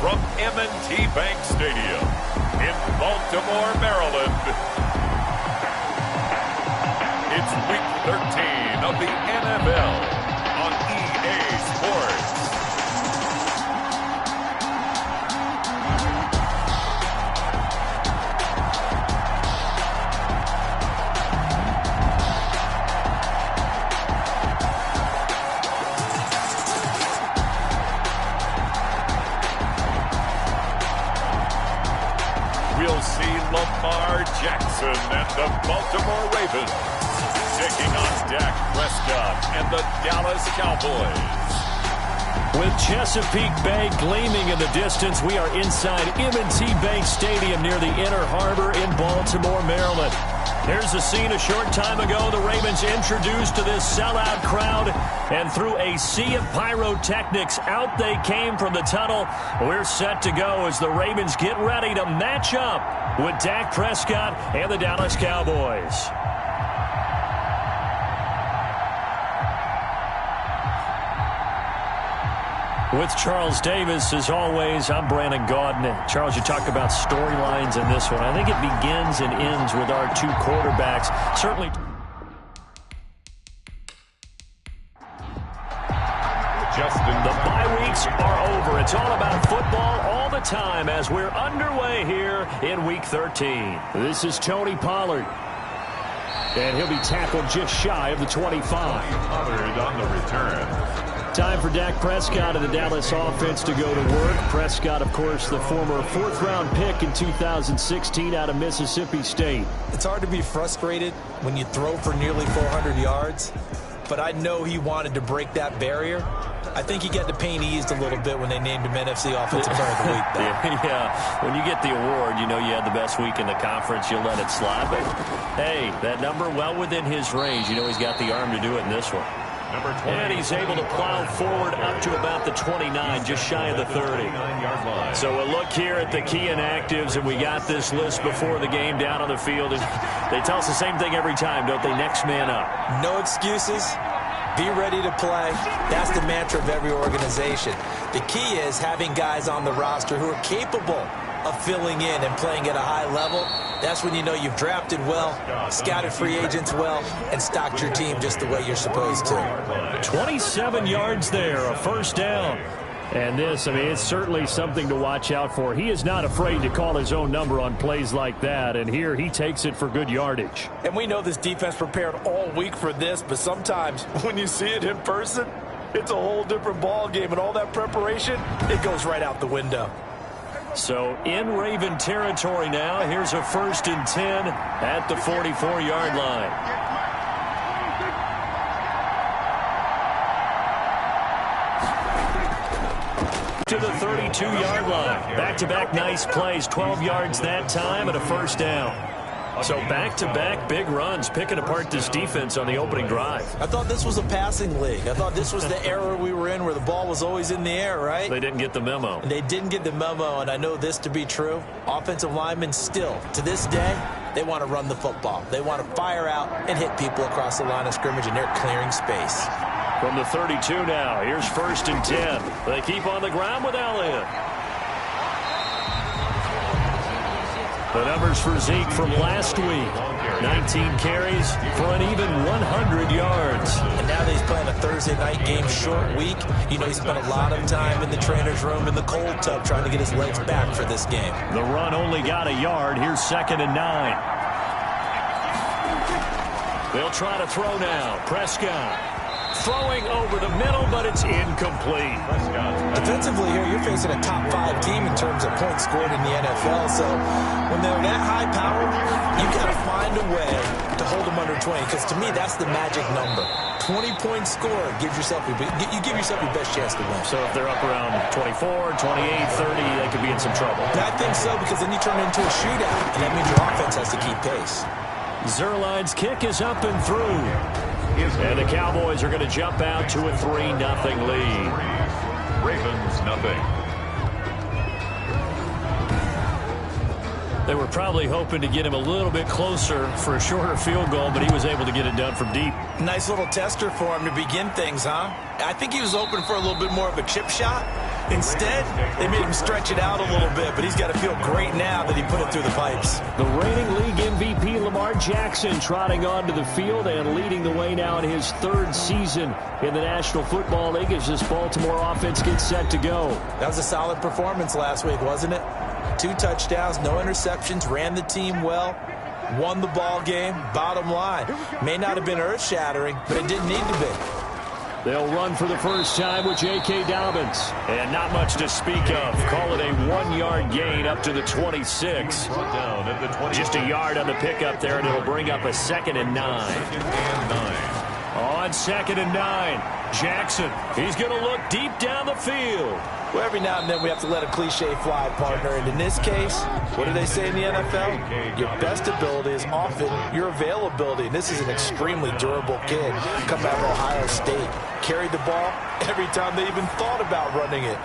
from M&T Bank Stadium in Baltimore, Maryland. It's Week 13 of the NFL on EA Sports. We'll see Lamar Jackson and the Baltimore Ravens taking on Dak Prescott and the Dallas Cowboys. With Chesapeake Bay gleaming in the distance, we are inside M&T Bank Stadium near the Inner Harbor in Baltimore, Maryland. Here's the scene a short time ago. The Ravens introduced to this sellout crowd, and through a sea of pyrotechnics, out they came from the tunnel. We're set to go as the Ravens get ready to match up with Dak Prescott and the Dallas Cowboys. With Charles Davis, as always, I'm Brandon Gaudin. Charles, you talked about storylines in this one. I think it begins and ends with our two quarterbacks. Certainly. Justin, the bye weeks are over. It's all about football all the time as we're underway here in Week 13. This is Tony Pollard. And he'll be tackled just shy of the 25. Pollard on the return. Time for Dak Prescott and the Dallas offense to go to work. Prescott, of course, the former fourth-round pick in 2016 out of Mississippi State. It's hard to be frustrated when you throw for nearly 400 yards, but I know he wanted to break that barrier. I think he got the pain eased a little bit when they named him NFC Offensive Player of the Week. Yeah, when you get the award, you know you had the best week in the conference. You'll let it slide. But, hey, that number well within his range. You know he's got the arm to do it in this one. Number 20. And he's able to plow forward up to about the 29, just shy of the 30. So we'll look here at the key inactives, and we got this list before the game down on the field. And they tell us the same thing every time, don't they? Next man up. No excuses. Be ready to play. That's the mantra of every organization. The key is having guys on the roster who are capable of filling in and playing at a high level. That's when you know you've drafted well, scouted free agents well, and stocked your team just the way you're supposed to. 27 yards there, a first down. And this, I mean, it's certainly something to watch out for. He is not afraid to call his own number on plays like that, and here he takes it for good yardage. And we know this defense prepared all week for this, but sometimes when you see it in person, it's a whole different ball game, and all that preparation, it goes right out the window. So in Raven territory now. Here's a 1st and 10 at the 44-yard line. To the 32-yard line. Back-to-back nice plays. 12 yards that time and a first down. So back-to-back big runs, picking apart this defense on the opening drive. I thought this was a passing league. I thought this was the era we were in where the ball was always in the air, right? They didn't get the memo. They didn't get the memo, and I know this to be true. Offensive linemen still, to this day, they want to run the football. They want to fire out and hit people across the line of scrimmage, and they're clearing space. From the 32 now, here's 1st and 10. They keep on the ground with Elliott. The numbers for Zeke from last week. 19 carries for an even 100 yards. And now that he's playing a Thursday night game, short week, you know he spent a lot of time in the trainer's room in the cold tub trying to get his legs back for this game. The run only got a yard. Here's 2nd and 9. They'll try to throw now. Prescott. Throwing over the middle, but it's incomplete. Defensively here, you're facing a top 5 team in terms of points scored in the NFL. So when they're that high power, you've got to find a way to hold them under 20. Because to me, that's the magic number. 20 points scored gives yourself you give yourself your best chance to win. So if they're up around 24, 28, 30, they could be in some trouble. I think so, because then you turn it into a shootout, and that means your offense has to keep pace. Zerline's kick is up and through. And the Cowboys are going to jump out to a 3-0 lead. Ravens nothing. They were probably hoping to get him a little bit closer for a shorter field goal, but he was able to get it done from deep. Nice little tester for him to begin things, huh? I think he was open for a little bit more of a chip shot, Instead, they made him stretch it out a little bit, but he's got to feel great now that he put it through the pipes. The reigning league MVP Lamar Jackson trotting onto the field and leading the way now in his third season in the National Football League as this Baltimore offense gets set to go. That was a solid performance last week, wasn't it? 2 touchdowns, no interceptions, ran the team well, won the ball game. Bottom line, may not have been earth-shattering, but it didn't need to be. They'll run for the first time with J.K. Dobbins. And not much to speak of. Call it a 1-yard gain up to the 26. Just a yard on the pickup there, and it'll bring up a 2nd and 9. On 2nd and 9, Jackson. He's going to look deep down the field. Well, every now and then we have to let a cliche fly, partner. And in this case, what do they say in the NFL? Your best ability is often your availability. And this is an extremely durable kid. Come out of Ohio State. Carried the ball every time they even thought about running it.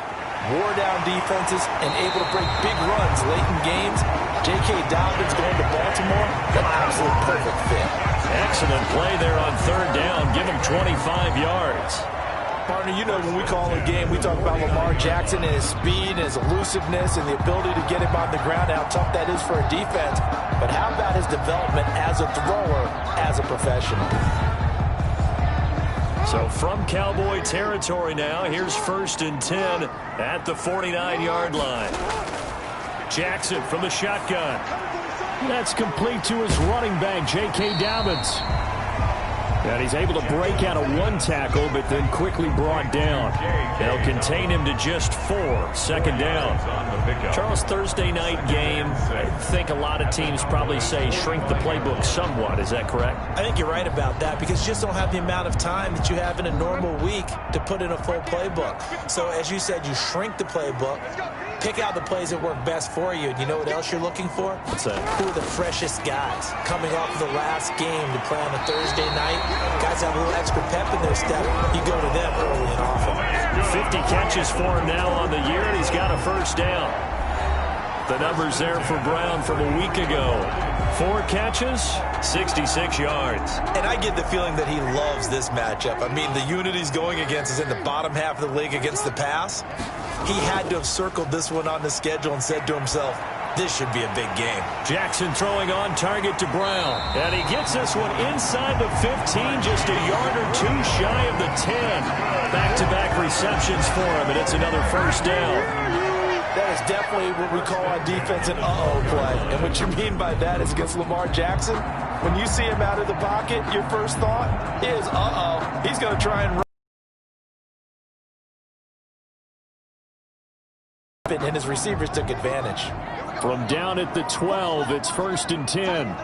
Wore down defenses and able to break big runs late in games. J.K. Dobbins going to Baltimore, an absolute perfect fit. Excellent play there on 3rd down. Give him 25 yards. Partner, you know when we call a game, we talk about Lamar Jackson and his speed and his elusiveness and the ability to get him on the ground, how tough that is for a defense. But how about his development as a thrower, as a professional? So from Cowboy territory now, here's 1st and 10 at the 49-yard line. Jackson from the shotgun. That's complete to his running back, J.K. Dobbins. And he's able to break out of 1 tackle, but then quickly brought down. They'll contain him to just 4. 2nd down. Charles, Thursday night game, I think a lot of teams probably say shrink the playbook somewhat. Is that correct? I think you're right about that because you just don't have the amount of time that you have in a normal week to put in a full playbook. So as you said, you shrink the playbook. Pick out the plays that work best for you. And you know what else you're looking for? What's that? Who are the freshest guys coming off of the last game to play on a Thursday night? Guys have a little extra pep in their step. You go to them early and often. 50 catches for him now on the year, and he's got a 1st down. The numbers there for Brown from a week ago. 4 catches, 66 yards. And I get the feeling that he loves this matchup. I mean, the unit he's going against is in the bottom half of the league against the pass. He had to have circled this one on the schedule and said to himself, this should be a big game. Jackson throwing on target to Brown. And he gets this one inside the 15, just a yard or 2 shy of the 10. Back-to-back receptions for him, and it's another 1st down. That is definitely what we call on defense an uh-oh play. And what you mean by that is against Lamar Jackson, when you see him out of the pocket, your first thought is, uh-oh, he's going to try and run. And his receivers took advantage. From down at the 12, it's 1st and 10.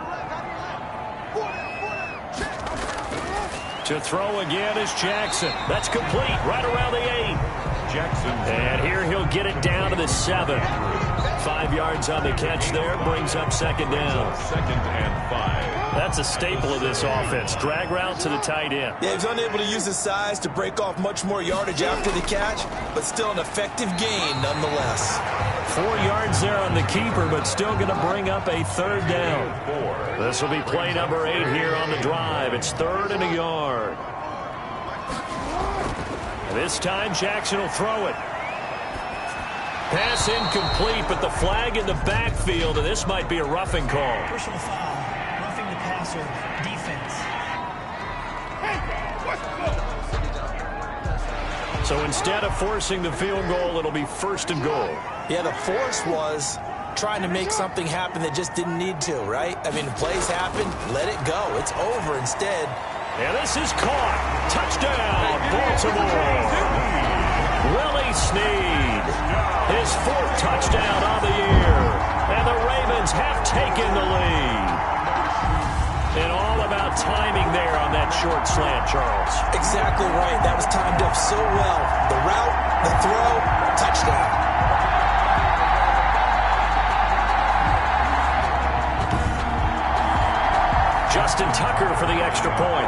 To throw again is Jackson. That's complete right around the 8. Jackson. And here he'll get it down to the 7. 5 yards on the catch there, brings up 2nd down. 2nd and 5. That's a staple of this offense. Drag route to the tight end. Yeah, he was unable to use his size to break off much more yardage after the catch, but still an effective gain nonetheless. 4 yards there on the keeper, but still going to bring up a 3rd down. This will be play number 8 here on the drive. It's 3rd and a yard. This time, Jackson will throw it. Pass incomplete, but the flag in the backfield, and this might be a roughing call. Personal foul, roughing the passer, defense. So instead of forcing the field goal, it'll be 1st and goal. Yeah, the force was trying to make something happen that just didn't need to, right? I mean, plays happen, let it go. It's over instead. And this is caught. Touchdown, Baltimore. Willie Snead, his 4th touchdown on the year. And the Ravens have taken the lead. And all about timing there on that short slant, Charles. Exactly right. That was timed up so well. The route, the throw, touchdown. Justin Tucker for the extra point.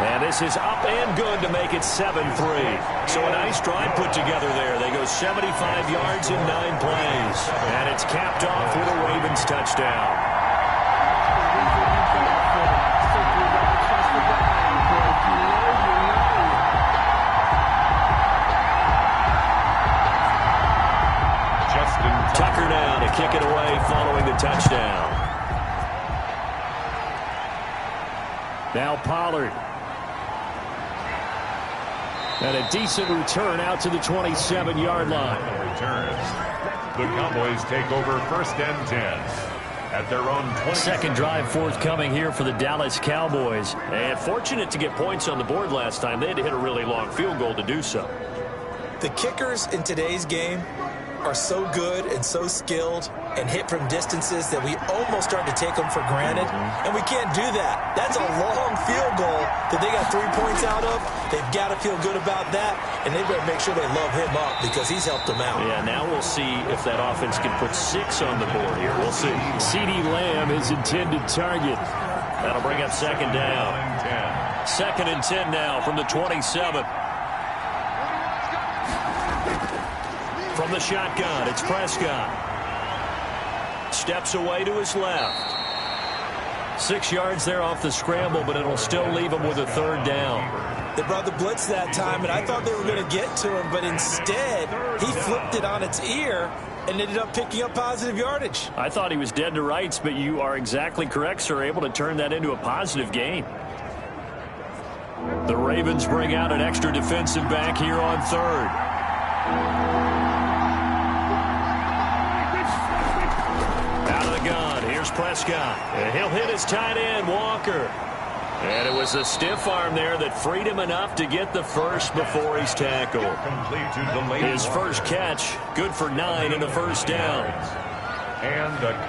And this is up and good to make it 7-3. So a nice drive put together there. They go 75 yards in 9 plays. And it's capped off with a Ravens touchdown. Now Pollard. And a decent return out to the 27-yard line. Returns. The Cowboys take over 1st and 10 at their own 20. Second drive forthcoming here for the Dallas Cowboys. And fortunate to get points on the board last time. They had to hit a really long field goal to do so. The kickers in today's game are so good and so skilled and hit from distances that we almost start to take them for granted, and we can't do that. That's a long field goal that they got 3 points out of. They've got to feel good about that, and they better make sure they love him up because he's helped them out. Yeah, now we'll see if that offense can put 6 on the board here. We'll see. CeeDee Lamb, his intended target. That'll bring up second down. 2nd and 10 now from the 27. From the shotgun, it's Prescott. Steps away to his left. 6 yards there off the scramble, but it'll still leave him with a 3rd down. They brought the blitz that time, and I thought they were going to get to him, but instead he flipped it on its ear and ended up picking up positive yardage. I thought he was dead to rights, but you are exactly correct, sir, able to turn that into a positive gain. The Ravens bring out an extra defensive back here on 3rd. Here's Prescott. And he'll hit his tight end, Walker. And it was a stiff arm there that freed him enough to get the first before he's tackled. His first catch, good for 9 and a 1st down.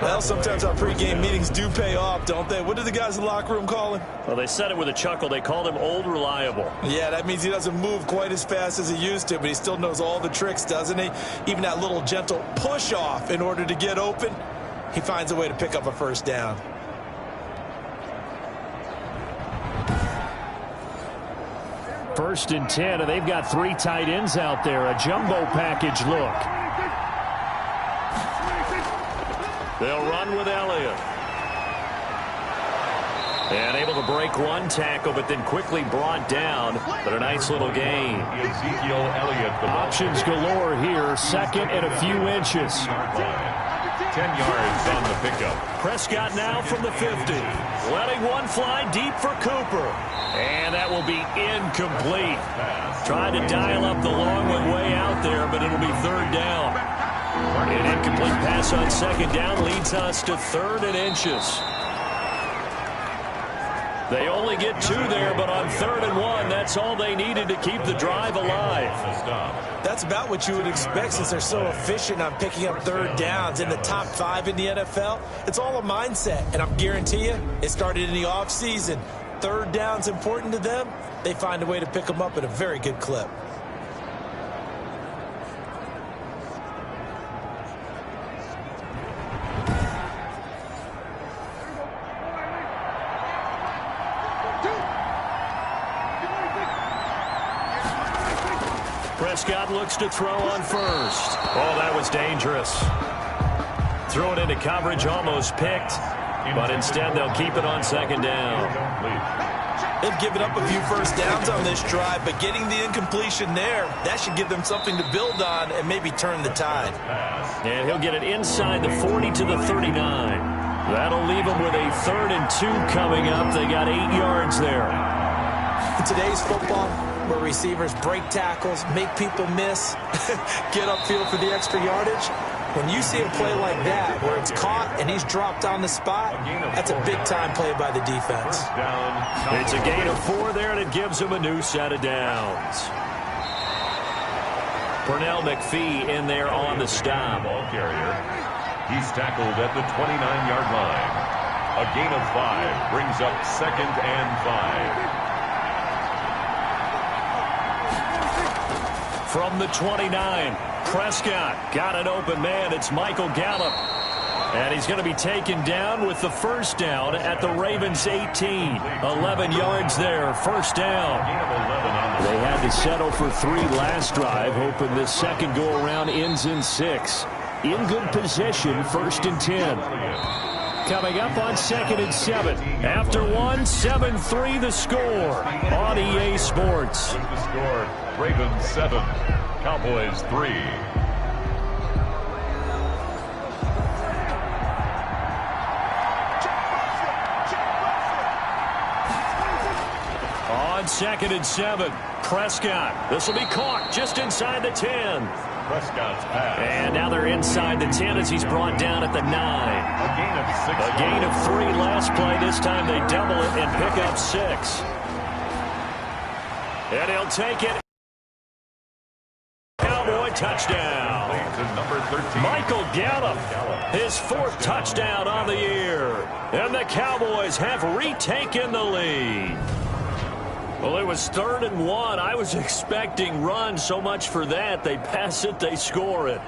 Well, sometimes our pregame meetings do pay off, don't they? What did the guys in the locker room call him? Well, they said it with a chuckle. They called him Old Reliable. Yeah, that means he doesn't move quite as fast as he used to, but he still knows all the tricks, doesn't he? Even that little gentle push-off in order to get open. He finds a way to pick up a 1st down. First and 10, and they've got 3 tight ends out there. A jumbo package look. They'll run with Elliott. And able to break 1 tackle, but then quickly brought down. But a nice little gain. Ezekiel Elliott. Options galore here. 2nd and a few inches. 10 yards on the pickup. Prescott now from the 50. Letting one fly deep for Cooper. And that will be incomplete. Trying to dial up the long one way out there, but it'll be 3rd down. An incomplete pass on 2nd down leads us to 3rd and inches. They only get 2 there, but on 3rd and 1, that's all they needed to keep the drive alive. That's about what you would expect since they're so efficient on picking up 3rd downs in the top 5 in the NFL. It's all a mindset, and I guarantee you it started in the offseason. 3rd down's important to them. They find a way to pick them up at a very good clip. Prescott looks to throw on 1st. Oh, that was dangerous. Throw it into coverage, almost picked. But instead, they'll keep it on 2nd down. They've given up a few 1st downs on this drive, but getting the incompletion there, that should give them something to build on and maybe turn the tide. And he'll get it inside the 40 to the 39. That'll leave them with a 3rd and 2 coming up. They got 8 yards there. In today's football, where receivers break tackles, make people miss, get upfield for the extra yardage, when you see a play like that where it's caught and he's dropped on the spot, that's a big-time play by the defense. It's a gain of 4 there, and it gives him a new set of downs. Pernell McPhee in there on the stop. Ball carrier. He's tackled at the 29-yard line. A gain of 5 brings up 2nd and 5. From the 29, Prescott got an open man. It's Michael Gallup. And he's going to be taken down with the 1st down at the Ravens 18. 11 yards there, 1st down. They had to settle for 3 last drive, hoping this second go-around ends in 6. In good position, 1st and 10. Coming up on 2nd and 7. After 1, 7-3 the score on EA Sports. With the score, Ravens 7, Cowboys 3. 2nd and 7. Prescott. This will be caught just inside the 10. Prescott's pass. And now they're inside the 10 as he's brought down at the 9. A gain of 6. A gain of 3 last play. This time they double it and pick up 6. And he'll take it. Cowboy touchdown. Number 13. Michael Gallup, his 4th touchdown on the year. And the Cowboys have retaken the lead. Well, it was 3rd and 1. I was expecting run, so much for that. They pass it, they score it.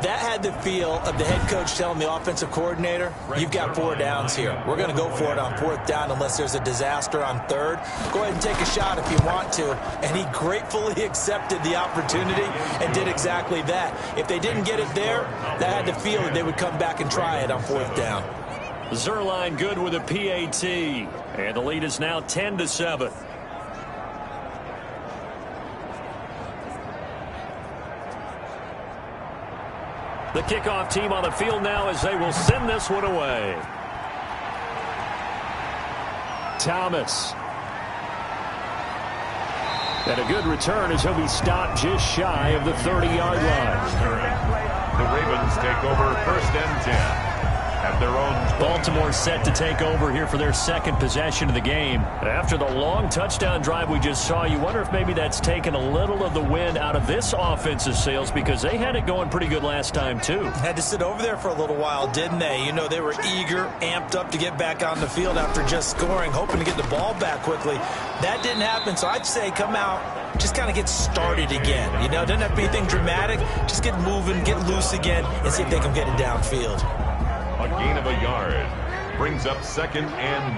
That had the feel of the head coach telling the offensive coordinator, you've got 4 downs here. We're going to go for it on 4th down unless there's a disaster on 3rd. Go ahead and take a shot if you want to. And he gratefully accepted the opportunity and did exactly that. If they didn't get it there, that had the feel that they would come back and try it on 4th down. Zerline good with a PAT. And the lead is now 10-7. The kickoff team on the field now as they will send this one away. Thomas. And a good return as he'll be stopped just shy of the 30-yard line. The Ravens take over 1st and 10. At their own. Baltimore set to take over here for their 2nd possession of the game. After the long touchdown drive we just saw, you wonder if maybe that's taken a little of the wind out of this offensive sails because they had it going pretty good last time too. Had to sit over there for a little while, didn't they? You know, they were eager, amped up to get back on the field after just scoring, hoping to get the ball back quickly. That didn't happen, so I'd say come out, just kind of get started again. You know, doesn't have to be anything dramatic. Just get moving, get loose again, and see if they can get it downfield. A gain of a yard brings up 2nd and 9.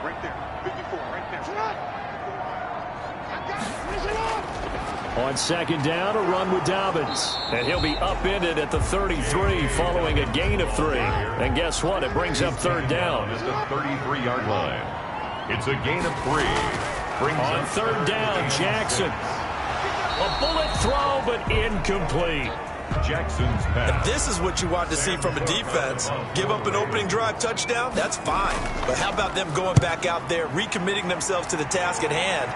Right there, 54, right there. On 2nd down, a run with Dobbins. And he'll be upended at the 33 following a gain of 3. And guess what? It brings up 3rd down. It's the 33-yard line. It's a gain of 3. On 3rd down, Jackson. A bullet throw, but incomplete. Jackson's pass. And this is what you want to see from a defense. Give up an opening drive touchdown, that's fine. But how about them going back out there, recommitting themselves to the task at hand,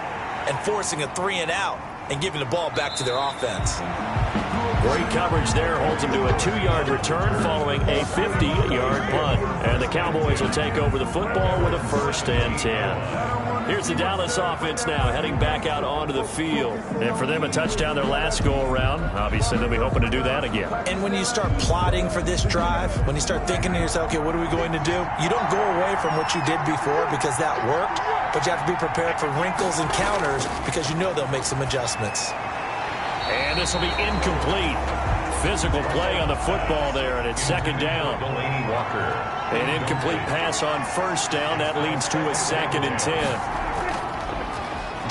and forcing a 3-and-out and giving the ball back to their offense. Great coverage there, holds them to a 2-yard return following a 50-yard punt. And the Cowboys will take over the football with a 1st and 10. Here's the Dallas offense now heading back out onto the field. And for them, a touchdown their last go-around. Obviously, they'll be hoping to do that again. And when you start plotting for this drive, when you start thinking to yourself, okay, what are we going to do? You don't go away from what you did before because that worked, but you have to be prepared for wrinkles and counters because you know they'll make some adjustments. And this will be incomplete. Physical play on the football there, and it's 2nd down. Delaney Walker. An incomplete pass on 1st down. That leads to a 2nd and 10.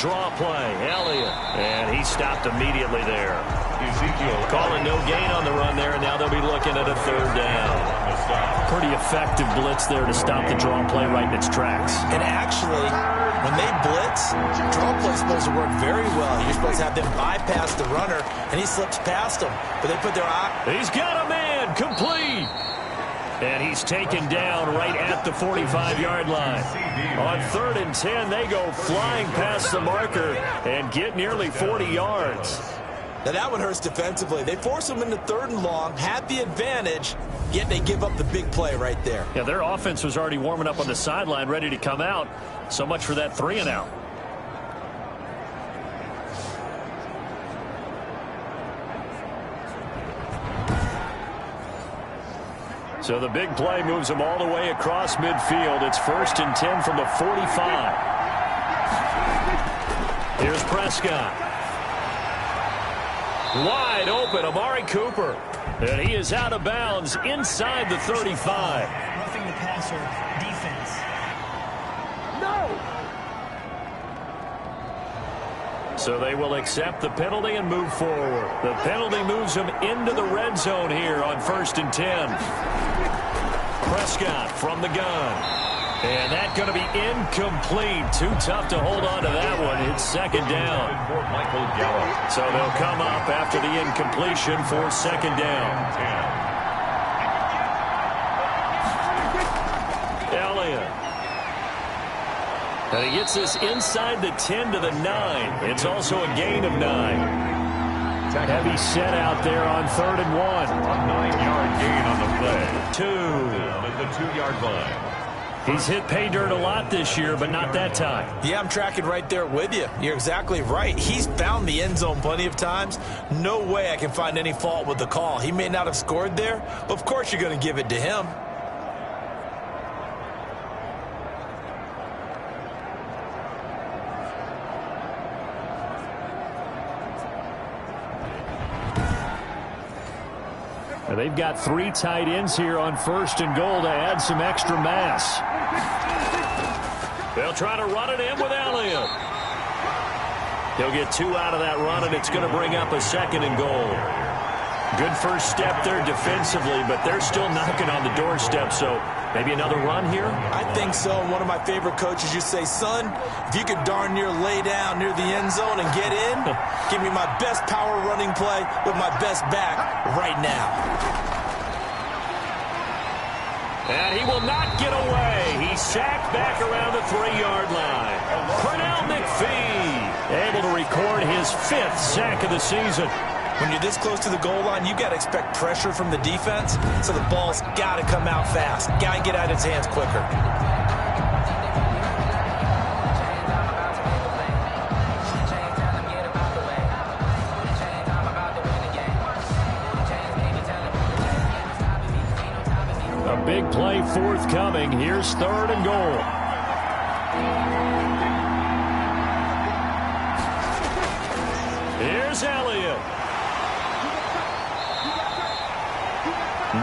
Draw play, Elliott. And he stopped immediately there. Ezekiel calling no gain on the run there, and now they'll be looking at a 3rd down. Pretty effective blitz there to stop the draw play right in its tracks. And actually, when they blitz, draw play is supposed to work very well. You're supposed to have them bypass the runner, and he slips past them. But they put their eye. He's got a man, complete. And he's taken down right at the 45-yard line. On 3rd and 10, they go flying past the marker and get nearly 40 yards. Now that one hurts defensively. They force them into 3rd and long, had the advantage, yet they give up the big play right there. Yeah, their offense was already warming up on the sideline, ready to come out. So much for that 3-and-out. So the big play moves them all the way across midfield. It's 1st and 10 from the 45. Here's Prescott. Wide open, Amari Cooper. And he is out of bounds inside the 35. Roughing the passer defense. So they will accept the penalty and move forward. The penalty moves them into the red zone here on 1st and 10. Prescott from the gun. And that's going to be incomplete. Too tough to hold on to that one. It's 2nd down. Michael Gallup. So they'll come up after the incompletion for 2nd down. Elliott. And he gets this inside the 10 to the 9. It's also a gain of 9. Heavy set out there on 3rd and 1. A 9-yard gain on the play. 2. Down at the 2-yard line. He's hit pay dirt a lot this year, but not that time. Yeah, I'm tracking right there with you. You're exactly right. He's found the end zone plenty of times. No way I can find any fault with the call. He may not have scored there, but of course you're going to give it to him. They've got 3 tight ends here on 1st and goal to add some extra mass. They'll try to run it in with Elliott. He'll get 2 out of that run, and it's going to bring up a 2nd and goal. Good first step there defensively, but they're still knocking on the doorstep, so maybe another run here? I think so. One of my favorite coaches used to say, son, if you could darn near lay down near the end zone and get in, give me my best power running play with my best back right now. And he will not get away. He's sacked back around the 3-yard line. Pernell McPhee able to record his 5th sack of the season. When you're this close to the goal line, you got to expect pressure from the defense, so the ball's got to come out fast. Got to get out of his hands quicker. A big play forthcoming. Here's 3rd and goal. Here's Elliott.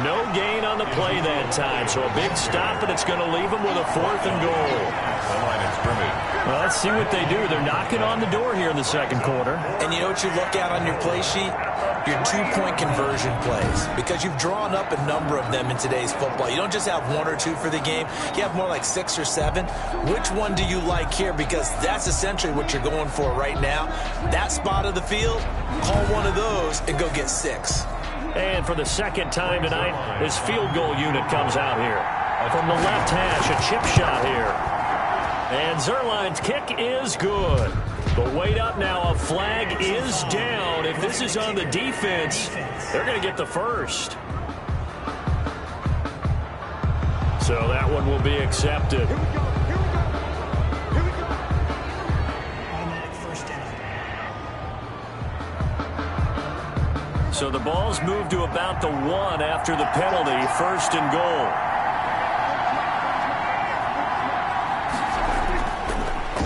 No gain on the play that time, so a big stop, and it's going to leave them with a 4th and goal. Well, let's see what they do. They're knocking on the door here in the 2nd quarter. And you know what you look at on your play sheet? Your 2-point conversion plays, because you've drawn up a number of them in today's football. You don't just have 1 or 2 for the game. You have more like 6 or 7. Which one do you like here? Because that's essentially what you're going for right now. That spot of the field, call one of those and go get 6. And for the 2nd time tonight, his field goal unit comes out here. From the left hash, a chip shot here. And Zuerlein's kick is good. But wait up now, a flag is down. If this is on the defense, they're going to get the 1st. So that one will be accepted. So the ball's moved to about the 1 after the penalty, 1st and goal.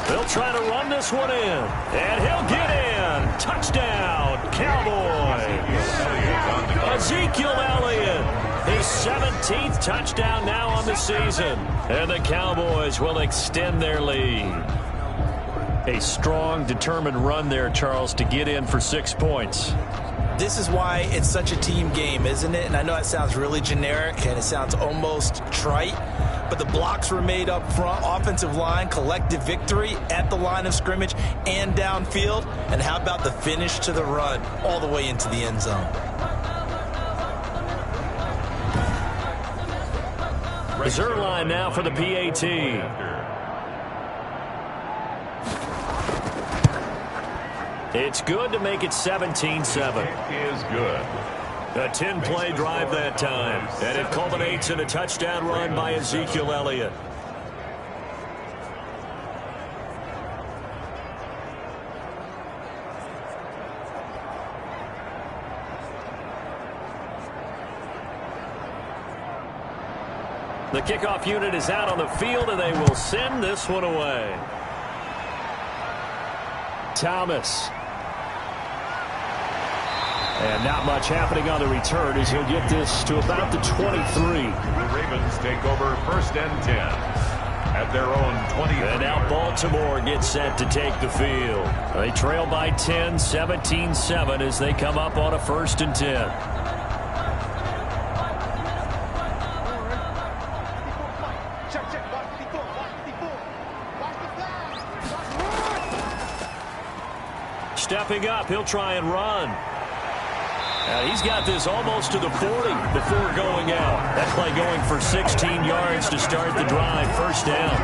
They'll try to run this one in, and he'll get in. Touchdown, Cowboys. Ezekiel Elliott, his 17th touchdown now on the season. And the Cowboys will extend their lead. A strong, determined run there, Charles, to get in for 6 points. This is why it's such a team game, isn't it? And I know it sounds really generic and it sounds almost trite, but the blocks were made up front, offensive line, collective victory at the line of scrimmage and downfield. And how about the finish to the run all the way into the end zone? Zuerlein now for the PAT. It's good to make it 17-7. Is good. A 10-play drive that time. And it culminates in a touchdown run by Ezekiel Elliott. The kickoff unit is out on the field, and they will send this one away. Thomas. And not much happening on the return as he'll get this to about the 23. The Ravens take over 1st and 10 at their own 20. And now Baltimore gets set to take the field. They trail by 10, 17-7 as they come up on a 1st and 10. Stepping up, he'll try and run. He's got this almost to the 40 before going out. That play going for 16 yards to start the drive. 1st down.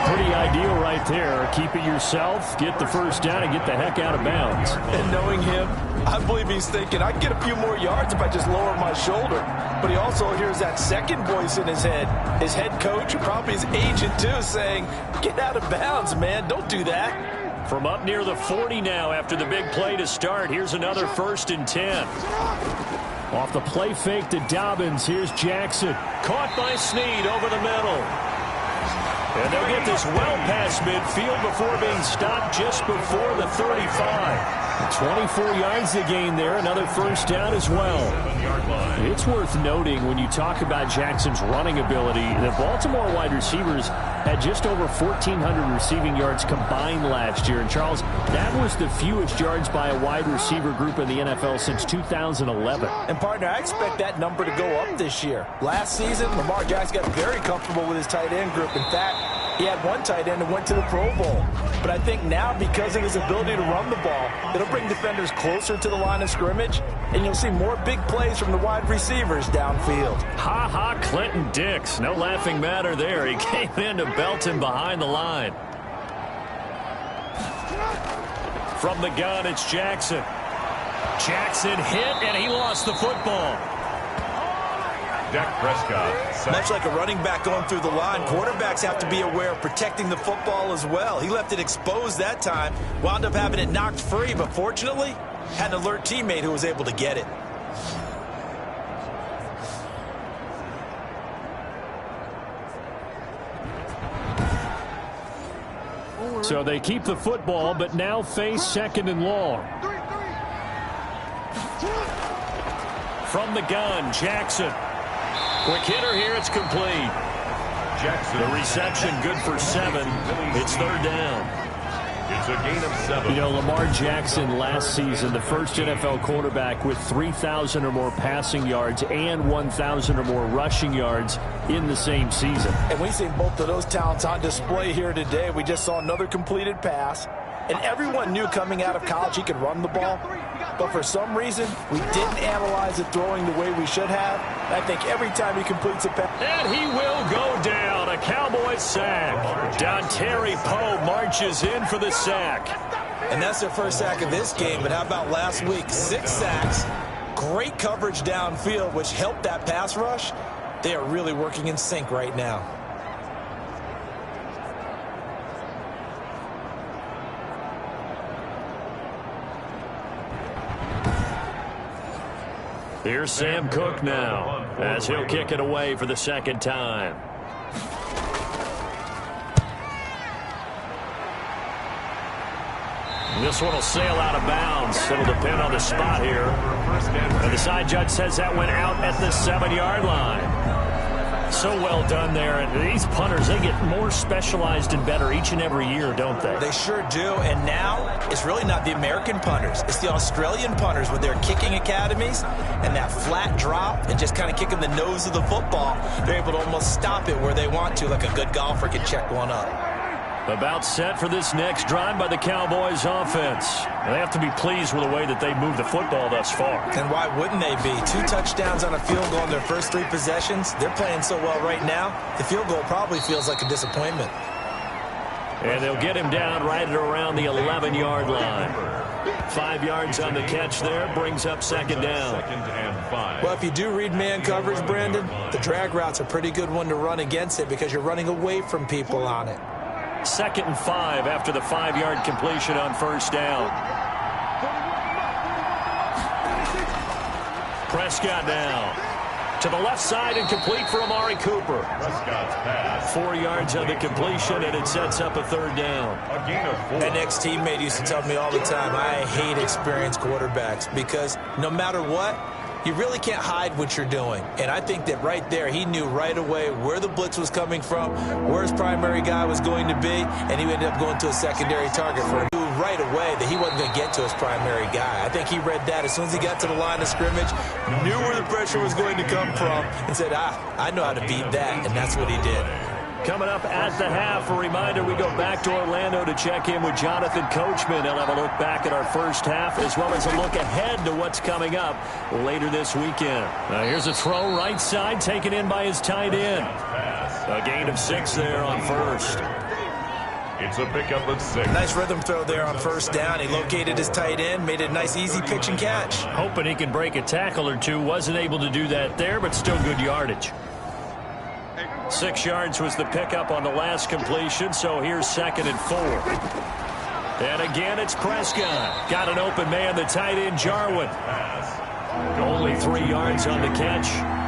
Pretty ideal right there. Keep it yourself, get the first down, and get the heck out of bounds. And knowing him, I believe he's thinking, I can get a few more yards if I just lower my shoulder. But he also hears that second voice in his head. His head coach, probably his agent too, saying, get out of bounds, man. Don't do that. From up near the 40 now after the big play to start. Here's another 1st and 10. Off the play fake to Dobbins. Here's Jackson. Caught by Snead over the middle. And they'll get this well past midfield before being stopped just before the 35. 24 yards to gain there. Another first down as well. It's worth noting when you talk about Jackson's running ability, the Baltimore wide receivers had just over 1,400 receiving yards combined last year. And, Charles, that was the fewest yards by a wide receiver group in the NFL since 2011. And, partner, I expect that number to go up this year. Last season, Lamar Jackson got very comfortable with his tight end group. In fact, he had one tight end that went to the Pro Bowl. But I think now, because of his ability to run the ball, it'll bring defenders closer to the line of scrimmage, and you'll see more big plays from the wide receivers downfield. Ha-ha, Clinton Dix. No laughing matter there. He came in to belt him behind the line. From the gun, it's Jackson. Jackson hit, and he lost the football. Dak Prescott. Much like a running back going through the line, quarterbacks have to be aware of protecting the football as well. He left it exposed that time, wound up having it knocked free, but fortunately, had an alert teammate who was able to get it. So they keep the football, but now face 2nd and long. From the gun, Jackson. Quick hitter here, it's complete. Jackson. The reception good for 7. It's 3rd down. It's a gain of 7. You know, Lamar Jackson last season, the first NFL quarterback with 3,000 or more passing yards and 1,000 or more rushing yards in the same season. And we've seen both of those talents on display here today. We just saw another completed pass. And everyone knew coming out of college he could run the ball. But for some reason, we didn't analyze it throwing the way we should have. I think every time he completes a pass. And he will go down. A Cowboys sack. Dontari Poe marches in for the sack. And that's their first sack of this game. But how about last week? 6 sacks. Great coverage downfield, which helped that pass rush. They are really working in sync right now. Here's Sam Cook now, as he'll kick it away for the 2nd time. This one will sail out of bounds. It'll depend on the spot here. And the side judge says that went out at the 7-yard line. So well done there. And these punters, they get more specialized and better each and every year, don't they? They sure do. And now it's really not the American punters. It's the Australian punters with their kicking academies and that flat drop and just kind of kicking the nose of the football. They're able to almost stop it where they want to, like a good golfer can check one up. About set for this next drive by the Cowboys offense. They have to be pleased with the way that they moved the football thus far. And why wouldn't they be? 2 touchdowns on a field goal in their first 3 possessions. They're playing so well right now, the field goal probably feels like a disappointment. And they'll get him down right at around the 11-yard line. 5 yards on the catch there, brings up 2nd down. 2nd and 5. Well, if you do read man coverage, Brandon, the drag route's a pretty good one to run against it because you're running away from people on it. 2nd and 5 after the 5-yard completion on 1st down. Prescott now to the left side and complete for Amari Cooper. Prescott's pass. 4 yards on the completion, and it sets up a 3rd down. A gain of 4. An ex-teammate used to tell me all the time, I hate experienced quarterbacks because no matter what, you really can't hide what you're doing. And I think that right there, he knew right away where the blitz was coming from, where his primary guy was going to be, and he ended up going to a secondary target for him. He knew right away that he wasn't going to get to his primary guy. I think he read that as soon as he got to the line of scrimmage, knew where the pressure was going to come from, and said, I know how to beat that, and that's what he did. Coming up at the half, a reminder, we go back to Orlando to check in with Jonathan Coachman. He'll have a look back at our first half as well as a look ahead to what's coming up later this weekend. Now here's a throw right side taken in by his tight end. A gain of 6 there on 1st. It's a pickup of 6. Nice rhythm throw there on first down. He located his tight end, made it a nice, easy pitch and catch. Hoping he can break a tackle or two. Wasn't able to do that there, but still good yardage. 6 yards was the pickup on the last completion, so here's 2nd and 4. And again, it's Prescott. Got an open man, the tight end, Jarwin. Only 3 yards on the catch.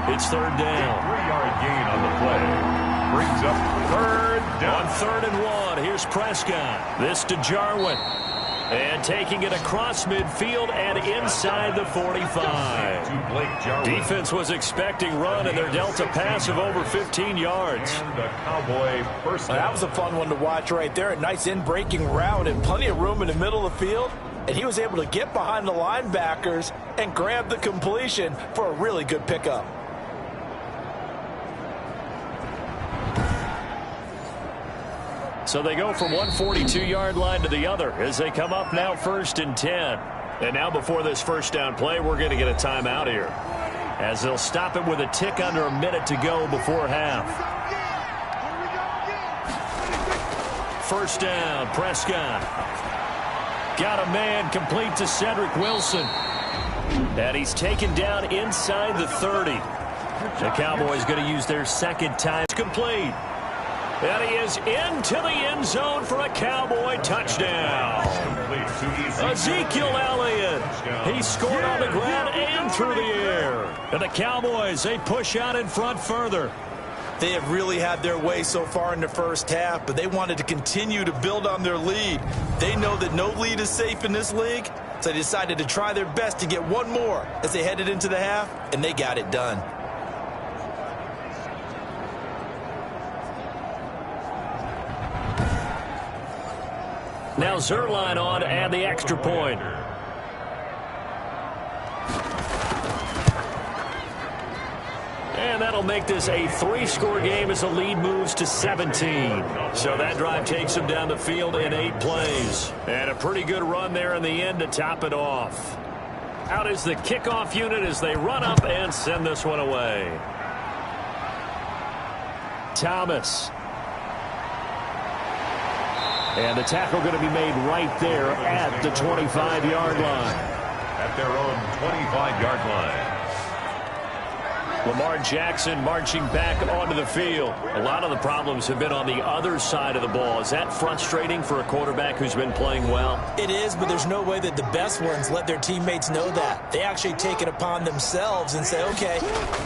It's 3rd down. 3-yard gain on the play. Brings up 3rd down. On 3rd and 1, here's Prescott. This to Jarwin. And taking it across midfield and inside the 45. Defense was expecting run, and they're dealt a pass of over 15 yards. And the Cowboy first down. That was a fun one to watch right there. A nice in-breaking route and plenty of room in the middle of the field. And he was able to get behind the linebackers and grab the completion for a really good pickup. So they go from one 42-yard line to the other as they come up now 1st and 10. And now before this first down play, we're going to get a timeout here, as they'll stop it with a tick under a minute to go before half. First down, Prescott. Got a man complete to Cedric Wilson. And he's taken down inside the 30. The Cowboys going to use their 2nd time. It's complete. And he is into the end zone for a Cowboy touchdown. Ezekiel Elliott. He scored on the ground and through the air. And the Cowboys, they push out in front further. They have really had their way so far in the first half, but they wanted to continue to build on their lead. They know that no lead is safe in this league, so they decided to try their best to get one more as they headed into the half, and they got it done. Now Zerline on to add the extra point. And that'll make this a 3-score game as the lead moves to 17. So that drive takes them down the field in 8 plays. And a pretty good run there in the end to top it off. Out is the kickoff unit as they run up and send this one away. Thomas. And the tackle going to be made right there at the 25-yard line. At their own 25-yard line. Lamar Jackson marching back onto the field. A lot of the problems have been on the other side of the ball. Is that frustrating for a quarterback who's been playing well? It is, but there's no way that the best ones let their teammates know that. They actually take it upon themselves and say, okay,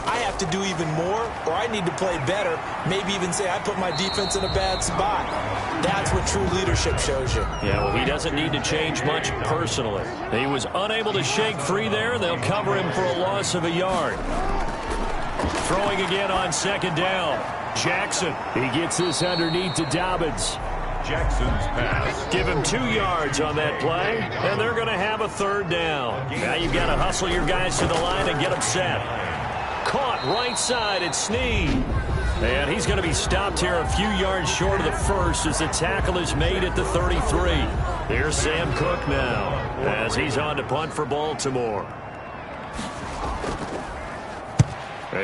I have to do even more, or I need to play better. Maybe even say I put my defense in a bad spot. That's what true leadership shows you. Yeah, well, he doesn't need to change much personally. He was unable to shake free there. They'll cover him for a loss of a yard. Throwing again on 2nd down. Jackson. He gets this underneath to Dobbins. Jackson's pass. Give him 2 yards on that play, and they're going to have a 3rd down. Now you've got to hustle your guys to the line and get them set. Caught right side at Snead. And he's going to be stopped here a few yards short of the first as the tackle is made at the 33. Here's Sam Cook now as he's on to punt for Baltimore.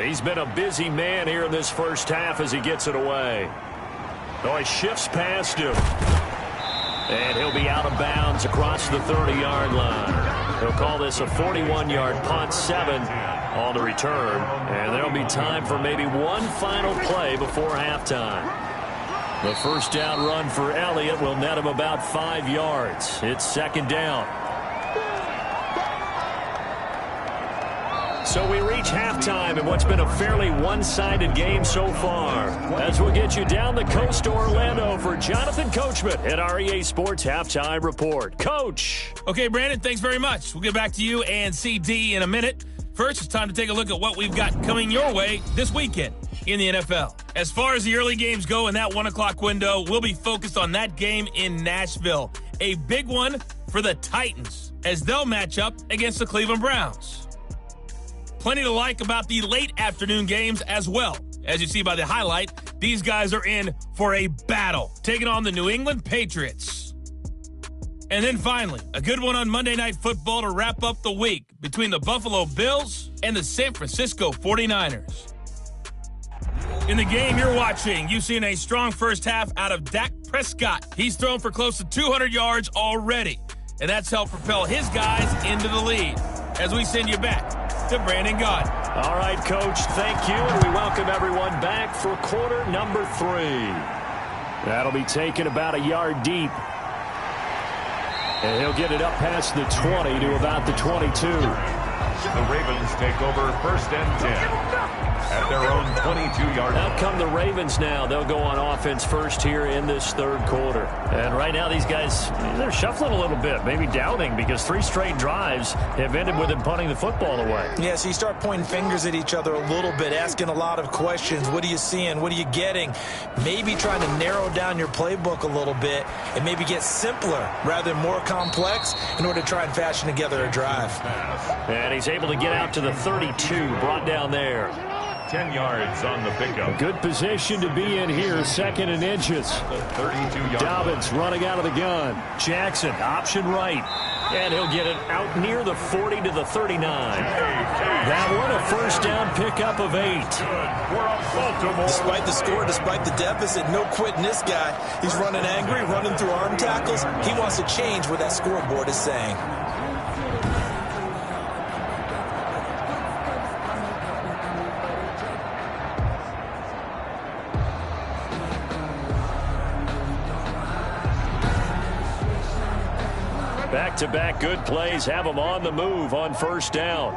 He's been a busy man here in this first half as he gets it away. Oh, he shifts past him. And he'll be out of bounds across the 30-yard line. He'll call this a 41-yard punt, 7 on the return. And there'll be time for maybe one final play before halftime. The first down run for Elliott will net him about 5 yards. It's 2nd down. So we reach halftime in what's been a fairly one-sided game so far. As we'll get you down the coast to Orlando for Jonathan Coachman at our EA Sports Halftime Report. Coach. Okay, Brandon, thanks very much. We'll get back to you and CD in a minute. First, it's time to take a look at what we've got coming your way this weekend in the NFL. As far as the early games go in that 1 o'clock window, we'll be focused on that game in Nashville. A big one for the Titans as they'll match up against the Cleveland Browns. Plenty to like about the late afternoon games as well. As you see by the highlight, these guys are in for a battle, taking on the New England Patriots. And then finally, a good one on Monday Night Football to wrap up the week between the Buffalo Bills and the San Francisco 49ers. In the game you're watching, you've seen a strong first half out of Dak Prescott. He's thrown for close to 200 yards already, and that's helped propel his guys into the lead. As we send you back to Brandon Gaudin. All right, Coach, thank you, and we welcome everyone back for quarter number 3. That'll be taken about a yard deep. And he'll get it up past the 20 to about the 22. The Ravens take over 1st and 10 at their own 22-yard line. Out come the Ravens now. They'll go on offense first here in this 3rd quarter. And right now these guys, they're shuffling a little bit, maybe doubting, because 3 straight drives have ended with them punting the football away. Yeah, so you start pointing fingers at each other a little bit, asking a lot of questions. What are you seeing? What are you getting? Maybe trying to narrow down your playbook a little bit and maybe get simpler rather than more complex in order to try and fashion together a drive. And he's able to get out to the 32, brought down there. 10 yards on the pickup. Good position to be in here, 2nd and inches. 32-yard Dobbins running out of the gun. Jackson, option right. And he'll get it out near the 40 to the 39. That one, a 1st down pickup of 8. Despite the score, despite the deficit, no quitting this guy. He's running angry, running through arm tackles. He wants to change what that scoreboard is saying. Back-to-back good plays have them on the move on 1st down.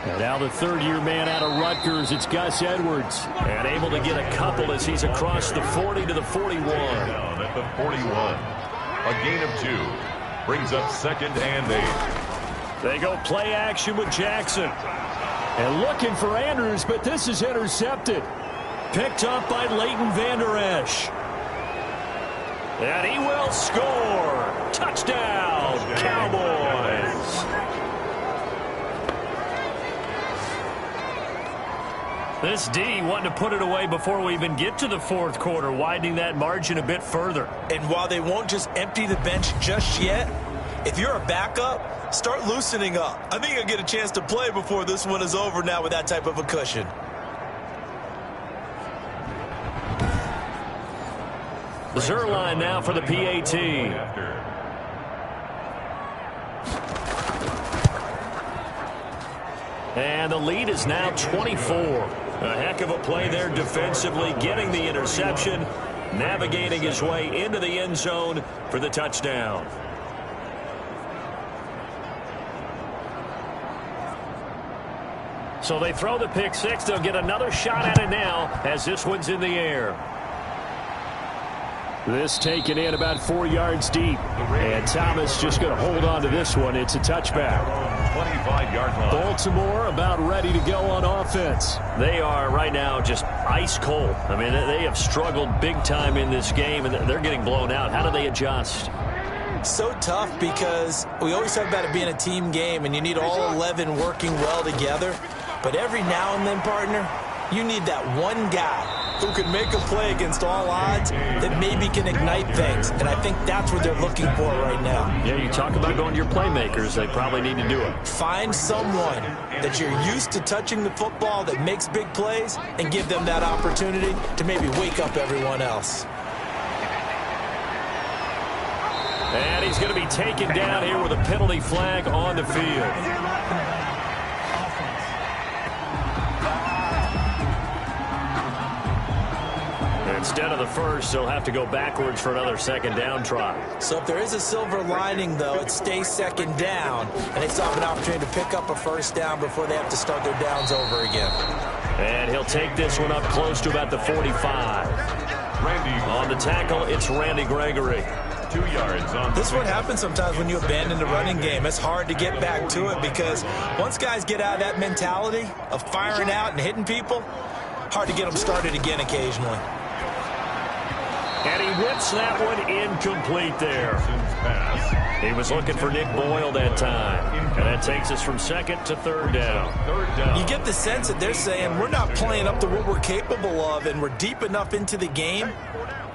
And now the 3rd-year man out of Rutgers, it's Gus Edwards. And able to get a couple as he's across the 40 to the 41. Down at the 41. A gain of 2. Brings up 2nd and 8. They go play action with Jackson. And looking for Andrews, but this is intercepted. Picked up by Leighton Vander Esch. And he will score. Touchdown, Cowboys. This D wanting to put it away before we even get to the 4th quarter, widening that margin a bit further. And while they won't just empty the bench just yet, if you're a backup, start loosening up. I think you'll get a chance to play before this one is over now with that type of a cushion. Zerline now for the PAT. And the lead is now 24. A heck of a play there defensively, getting the interception, navigating his way into the end zone for the touchdown. So they throw the pick 6. They'll get another shot at it now as this one's in the air. This taken in about 4 yards deep. And Thomas just going to hold on to this one. It's a touchback. 25-yard line. Baltimore about ready to go on offense. They are right now just ice cold. I mean, they have struggled big time in this game, and they're getting blown out. How do they adjust? So tough because we always talk about it being a team game, and you need all 11 working well together. But every now and then, partner, you need that one guy who can make a play against all odds that maybe can ignite things. And I think that's what they're looking for right now. Yeah, you talk about going to your playmakers. They probably need to do it. Find someone that you're used to touching the football that makes big plays and give them that opportunity to maybe wake up everyone else. And he's going to be taken down here with a penalty flag on the field. Instead of the first, they'll have to go backwards for another 2nd down try. So if there is a silver lining, though, it stays 2nd down, and they still have an opportunity to pick up a 1st down before they have to start their downs over again. And he'll take this one up close to about the 45. On the tackle, it's Randy Gregory. 2 yards on this is what happens sometimes when you abandon the running game. It's hard to get back to it because once guys get out of that mentality of firing out and hitting people, hard to get them started again occasionally. And he whips that one incomplete there. He was looking for Nick Boyle that time. And that takes us from 2nd to 3rd down. You get the sense that they're saying we're not playing up to what we're capable of, and we're deep enough into the game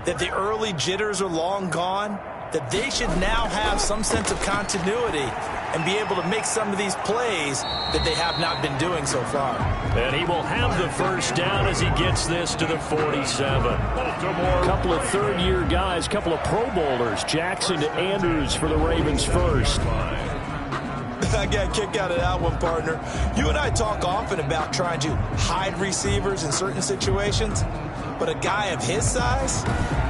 that the early jitters are long gone, that they should now have some sense of continuity and be able to make some of these plays that they have not been doing so far. And he will have the first down as he gets this to the 47. A couple of third-year guys, couple of Pro Bowlers. Jackson to Andrews for the Ravens first. I got a kick out of that one, partner. You and I talk often about trying to hide receivers in certain situations, but a guy of his size,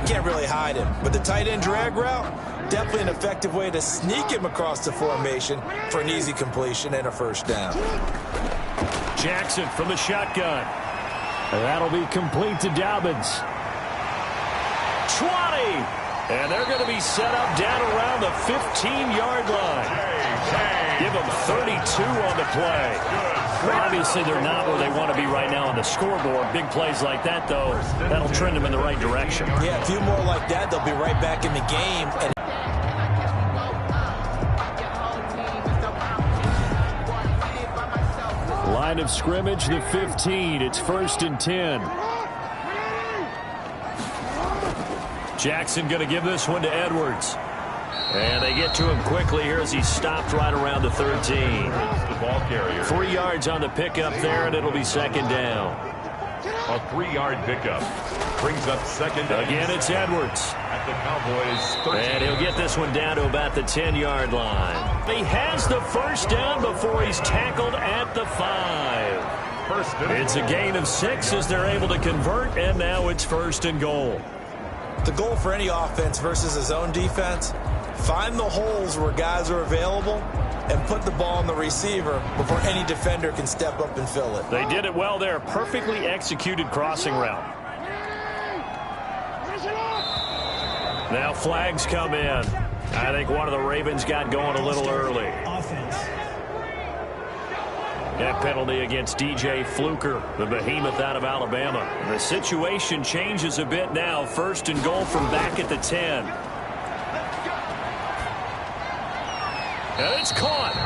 can't really hide him. But the tight end drag route, definitely an effective way to sneak him across the formation for an easy completion and a first down. Jackson from the shotgun. And that'll be complete to Dobbins. 20! And they're going to be set up down around the 15-yard line. Give them 32 on the play. Well, obviously, they're not where they want to be right now on the scoreboard. Big plays like that, though, that'll trend them in the right direction. Yeah, a few more like that, they'll be right back in the game. And line of scrimmage, the 15. It's 1st and 10. Jackson going to give this one to Edwards. And they get to him quickly here as he stopped right around the 13. The ball carrier. 3 yards on the pickup there, and it'll be second down. A 3-yard pickup brings up second down. Again, it's Edwards. At the Cowboys 13. And he'll get this one down to about the 10-yard line. He has the first down before he's tackled at the 5. It's a gain of 6 as they're able to convert, and now it's 1st and goal. The goal for any offense versus his own defense, find the holes where guys are available and put the ball on the receiver before any defender can step up and fill it. They did it well there. Perfectly executed crossing route. Now flags come in. I think one of the Ravens got going a little early. Offense. That penalty against DJ Fluker, the behemoth out of Alabama. The situation changes a bit now. 1st and goal from back at the 10. And it's caught.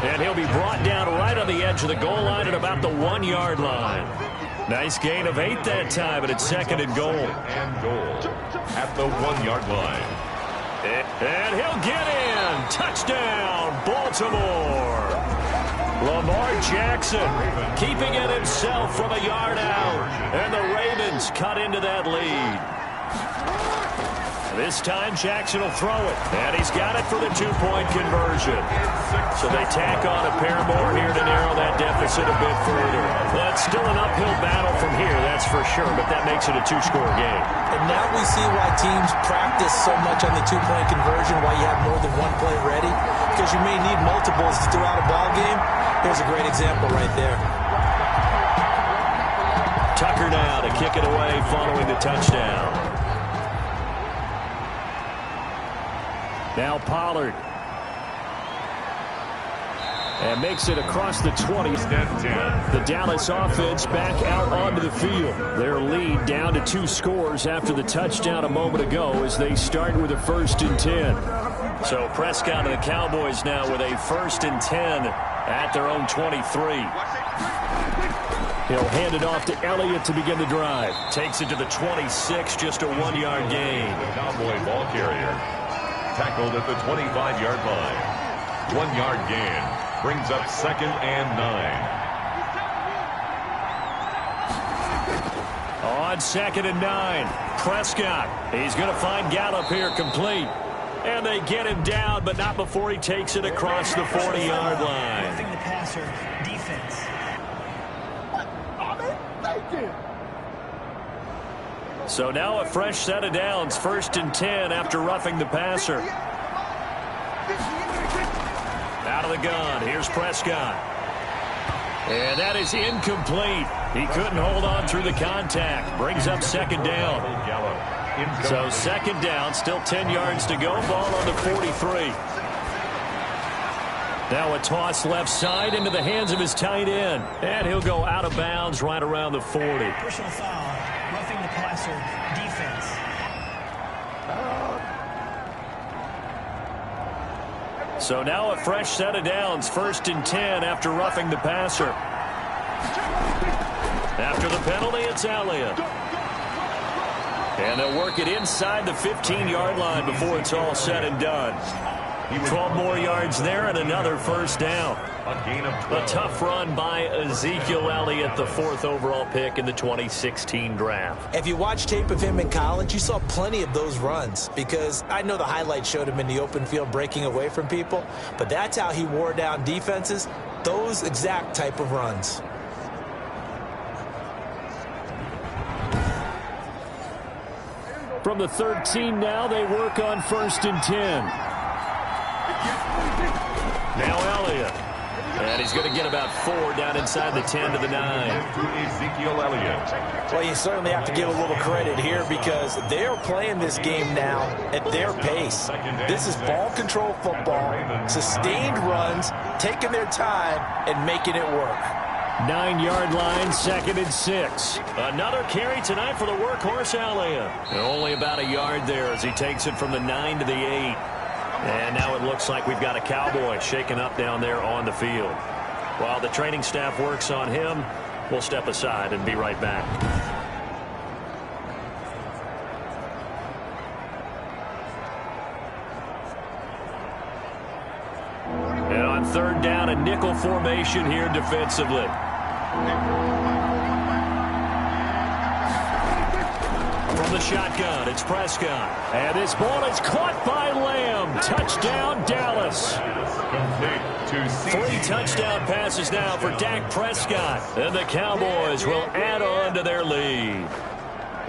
And he'll be brought down right on the edge of the goal line at about the 1-yard line. Nice gain of 8 that time, and it's 2nd and goal. And goal at the 1-yard line. And he'll get in. Touchdown, Baltimore. Lamar Jackson keeping it himself from a yard out. And the Ravens cut into that lead. This time Jackson will throw it. And he's got it for the 2-point conversion. So they tack on a pair more here to narrow that deficit a bit further. Well, it's still an uphill battle from here, that's for sure, but that makes it a 2-score game. And now we see why teams practice so much on the 2-point conversion, why you have more than one play ready, because you may need multiples to throw out a ball game. Here's a great example right there. Tucker now to kick it away following the touchdown. Now Pollard. And makes it across the 20. The Dallas offense back out onto the field. Their lead down to 2 scores after the touchdown a moment ago as they start with a 1st and 10. So Prescott and the Cowboys now with a 1st and 10 at their own 23. He'll hand it off to Elliott to begin the drive. Takes it to the 26, just a 1-yard gain. The Cowboy ball carrier tackled at the 25-yard line. 1-yard gain. Brings up 2nd and 9. On 2nd and 9, Prescott. He's going to find Gallup here complete. And they get him down, but not before he takes it across the 40-yard line. Roughing the passer, defense. So now a fresh set of downs, 1st and 10 after roughing the passer. Out of the gun, here's Prescott. And that is incomplete. He couldn't hold on through the contact. Brings up 2nd down. So 2nd down, still 10 yards to go. Ball on the 43. Now a toss left side into the hands of his tight end. And he'll go out of bounds right around the 40. Personal foul, roughing the passer, defense. So now a fresh set of downs, 1st and 10 after roughing the passer. After the penalty, it's Elliott. And they'll work it inside the 15-yard line before it's all said and done. 12 more yards there and another first down. A tough run by Ezekiel Elliott, the 4th overall pick in the 2016 draft. If you watch tape of him in college, you saw plenty of those runs, because I know the highlights showed him in the open field breaking away from people, but that's how he wore down defenses, those exact type of runs. From the 13 now, they work on 1st and 10. Now Elliott. And he's going to get about 4 down inside the 10 to the 9. Ezekiel Elliott. Well, you certainly have to give a little credit here, because they're playing this game now at their pace. This is ball control football, sustained runs, taking their time and making it work. 9-yard line, 2nd and 6. Another carry tonight for the workhorse Elliott. Only about a yard there as he takes it from the 9 to the 8. And now it looks like we've got a Cowboy shaken up down there on the field. While the training staff works on him, we'll step aside and be right back. And on 3rd down, a nickel formation here defensively. From the shotgun, it's Prescott. And this ball is caught by Lamb. Touchdown, Dallas. 3 touchdown passes now for Dak Prescott. And the Cowboys will add on to their lead.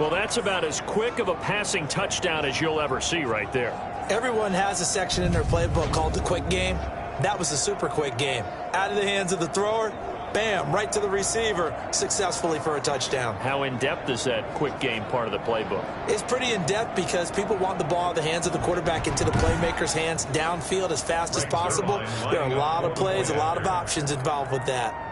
Well, that's about as quick of a passing touchdown as you'll ever see right there. Everyone has a section in their playbook called the quick game. That was a super quick game. Out of the hands of the thrower, bam, right to the receiver, successfully for a touchdown. How in-depth is that quick game part of the playbook? It's pretty in-depth because people want the ball in the hands of the quarterback into the playmaker's hands downfield as fast as possible. There are a lot of plays, a lot of options involved with that.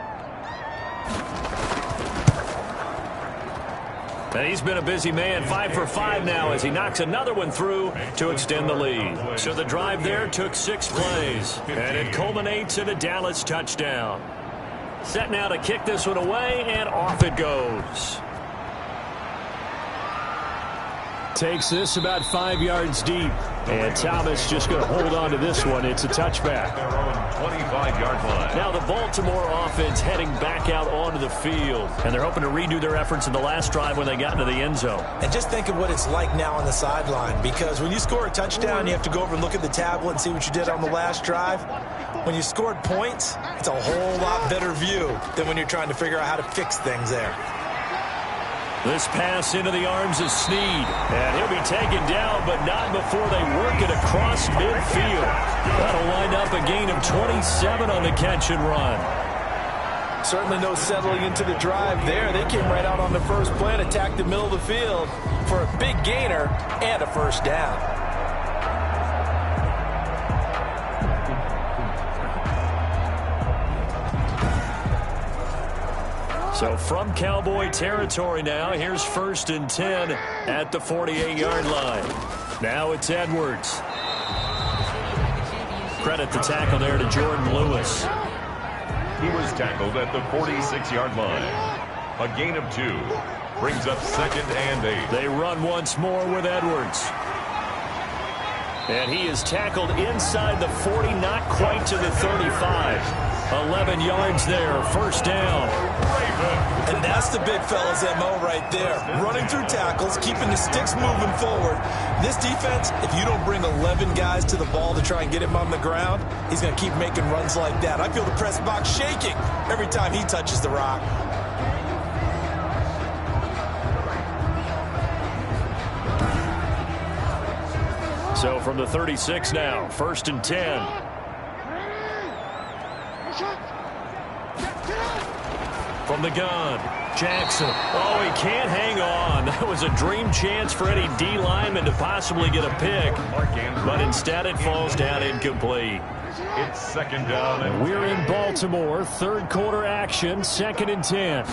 And he's been a busy man, 5 for 5 now as he knocks another one through to extend the lead. So the drive there took 6 plays, and it culminates in a Dallas touchdown. Set now to kick this one away, and off it goes. Takes this about 5 yards deep. And Thomas just going to hold on to this one. It's a touchback. Their own 25-yard line. Now the Baltimore offense heading back out onto the field. And they're hoping to redo their efforts in the last drive when they got into the end zone. And just think of what it's like now on the sideline, because when you score a touchdown, you have to go over and look at the tablet and see what you did on the last drive. When you scored points, it's a whole lot better view than when you're trying to figure out how to fix things there. This pass into the arms of Snead. And he'll be taken down, but not before they work it across midfield. That'll wind up a gain of 27 on the catch and run. Certainly no settling into the drive there. They came right out on the first play and attacked the middle of the field for a big gainer and a first down. So from Cowboy territory now, here's 1st and 10 at the 48-yard line. Now it's Edwards. Credit the tackle there to Jordan Lewis. He was tackled at the 46-yard line. A gain of 2. Brings up 2nd and 8. They run once more with Edwards. And he is tackled inside the 40, not quite to the 35. 11 yards there, first down. And that's the big fella's MO right there. Running through tackles, keeping the sticks moving forward. This defense, if you don't bring 11 guys to the ball to try and get him on the ground, he's going to keep making runs like that. I feel the press box shaking every time he touches the rock. So from the 36 now, 1st and 10. From the gun, Jackson. Oh, he can't hang on. That was a dream chance for any D lineman to possibly get a pick. But instead it falls down incomplete. It's 2nd down. And we're in Baltimore. 3rd quarter action, 2nd and 10.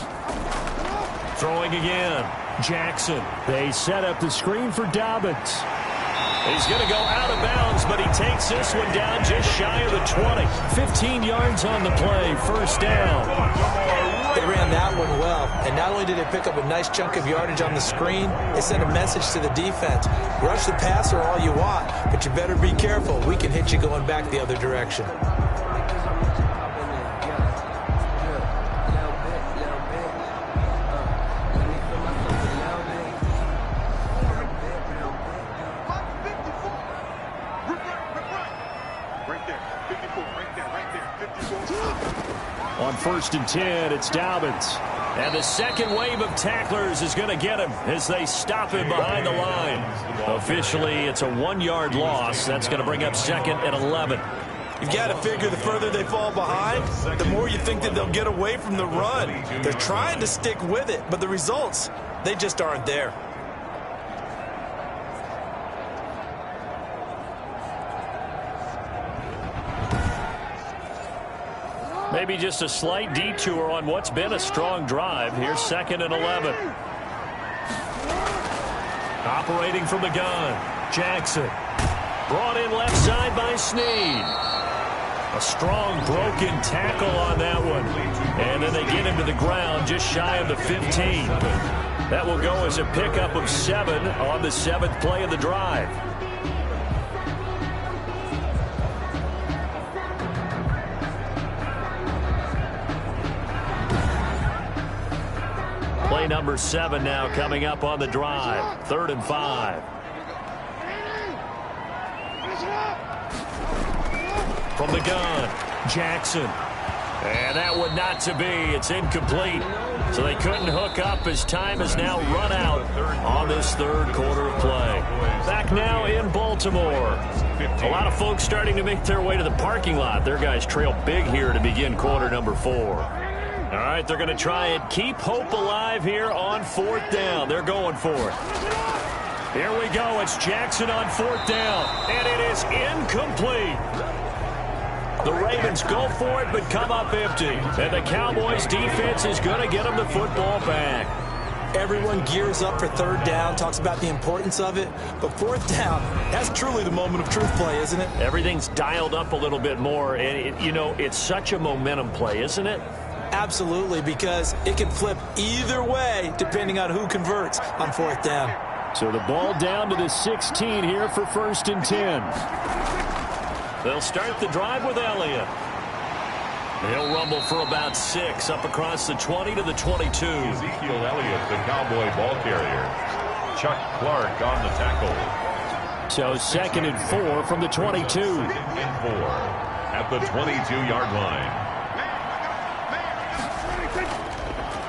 Throwing again. Jackson. They set up the screen for Dobbins. He's going to go out of bounds, but he takes this one down just shy of the 20. 15 yards on the play, first down. They ran that one well, and not only did they pick up a nice chunk of yardage on the screen, they sent a message to the defense. Rush the passer all you want, but you better be careful. We can hit you going back the other direction. On 1st and 10, it's Dobbins. And the second wave of tacklers is going to get him as they stop him behind the line. Officially, it's a 1-yard loss. That's going to bring up 2nd and 11. You've got to figure the further they fall behind, the more you think that they'll get away from the run. They're trying to stick with it, but the results, they just aren't there. Maybe just a slight detour on what's been a strong drive. Here's 2nd and 11. Operating from the gun, Jackson. Brought in left side by Snead. A strong broken tackle on that one. And then they get him to the ground just shy of the 15. That will go as a pickup of 7 on the 7th play of the drive. Play number 7 now coming up on the drive. 3rd and 5. From the gun, Jackson. And that one not to be. It's incomplete. So they couldn't hook up as time has now run out on this 3rd quarter of play. Back now in Baltimore. A lot of folks starting to make their way to the parking lot. Their guys trail big here to begin quarter number 4. All right, they're going to try and keep hope alive here on 4th down. They're going for it. Here we go. It's Jackson on 4th down, and it is incomplete. The Ravens go for it, but come up empty. And the Cowboys defense is going to get them the football back. Everyone gears up for 3rd down, talks about the importance of it. But 4th down, that's truly the moment of truth play, isn't it? Everything's dialed up a little bit more. And, it's such a momentum play, isn't it? Absolutely, because it can flip either way depending on who converts on 4th down. So the ball down to the 16 here for 1st and 10. They'll start the drive with Elliott. He'll rumble for about 6 up across the 20 to the 22. Ezekiel Elliott, the Cowboy ball carrier. Chuck Clark on the tackle. So 2nd and 4 from the 22. 2nd and 4 at the 22-yard line.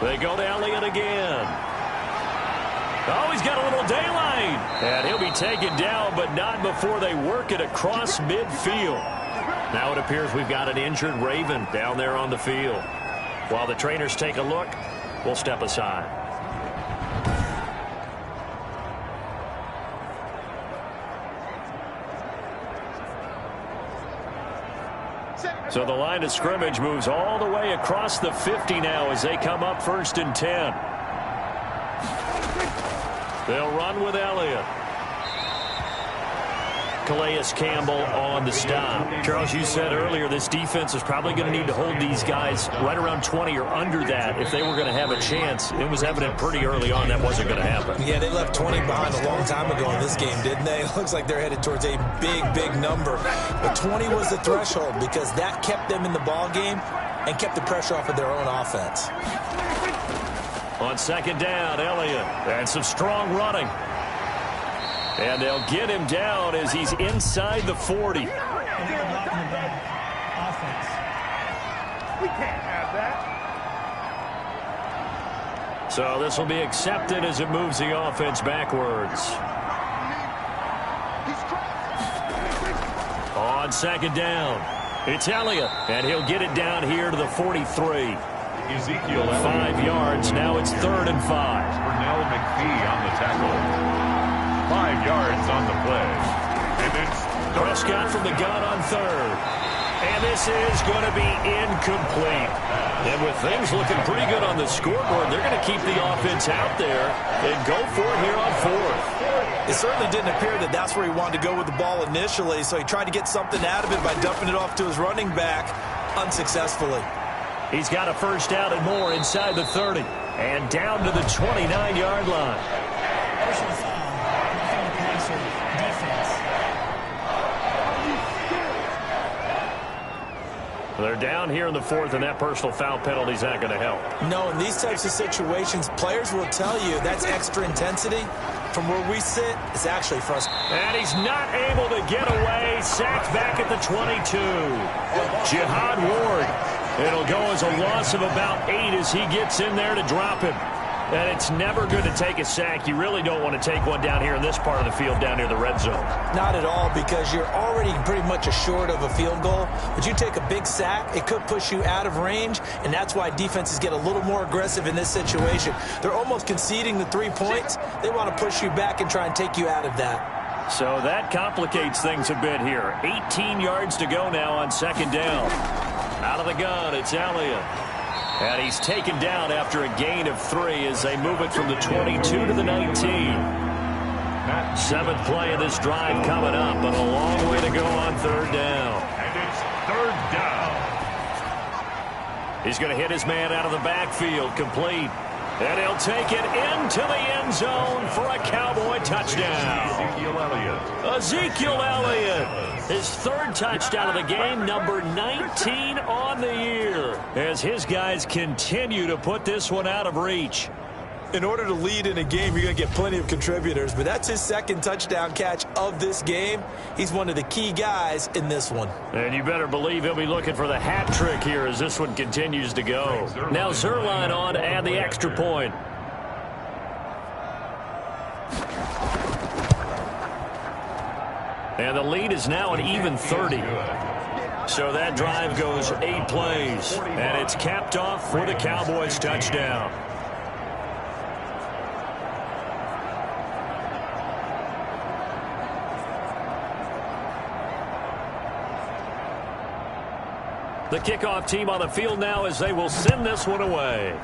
They go to Elliott again. Oh, he's got a little daylight. And he'll be taken down, but not before they work it across midfield. Now it appears we've got an injured Raven down there on the field. While the trainers take a look, we'll step aside. So the line of scrimmage moves all the way across the 50 now as they come up 1st and 10. They'll run with Elliott. Calais Campbell on the stop. Charles, you said earlier this defense is probably going to need to hold these guys right around 20 or under that if they were going to have a chance. It was evident pretty early on that wasn't going to happen. Yeah, they left 20 behind a long time ago in this game, didn't they? It looks like they're headed towards a big, big number. But 20 was the threshold because that kept them in the ball game and kept the pressure off of their own offense. On 2nd down, Elliott. And some strong running. And they'll get him down as he's inside the 40. And they're blocking the run offense. We can't have that. So this will be accepted as it moves the offense backwards. On 2nd down, it's Elliott. And he'll get it down here to the 43. Ezekiel Elliott. 5 yards. Now it's 3rd and 5. Pernell McPhee on the tackle. 5 yards on the play. And it's Prescott from the gun on 3rd. And this is going to be incomplete. And with things looking pretty good on the scoreboard, they're going to keep the offense out there and go for it here on 4th. It certainly didn't appear that that's where he wanted to go with the ball initially, so he tried to get something out of it by dumping it off to his running back unsuccessfully. He's got a first down and more inside the 30. And down to the 29-yard line. Personal foul. Roughing the passer. Defense. They're down here in the fourth, and that personal foul penalty is not going to help. No, in these types of situations, players will tell you that's extra intensity. From where we sit, it's actually frustrating. And he's not able to get away. Sacked back at the 22. Jihad Ward. It'll go as a loss of about 8 as he gets in there to drop him. And it's never good to take a sack. You really don't want to take one down here in this part of the field down near the red zone. Not at all, because you're already pretty much assured of a field goal. But you take a big sack, it could push you out of range, and that's why defenses get a little more aggressive in this situation. They're almost conceding the 3 points. They want to push you back and try and take you out of that. So that complicates things a bit here. 18 yards to go now on second down. Out of the gun, it's Elliott. And he's taken down after a gain of 3 as they move it from the 22 to the 19. 7th play of this drive coming up, but a long way to go on third down. And it's third down. He's going to hit his man out of the backfield, complete. And he'll take it into the end zone for a Cowboy touchdown. Ezekiel Elliott, his 3rd touchdown of the game, number 19 on the year, as his guys continue to put this one out of reach. In order to lead in a game, you're going to get plenty of contributors, but that's his 2nd touchdown catch of this game. He's one of the key guys in this one. And you better believe he'll be looking for the hat trick here as this one continues to go. Now Zerline on to add the extra point. And the lead is now an even 30. So that drive goes 8 plays, and it's capped off with a Cowboys touchdown. The kickoff team on the field now as they will send this one away.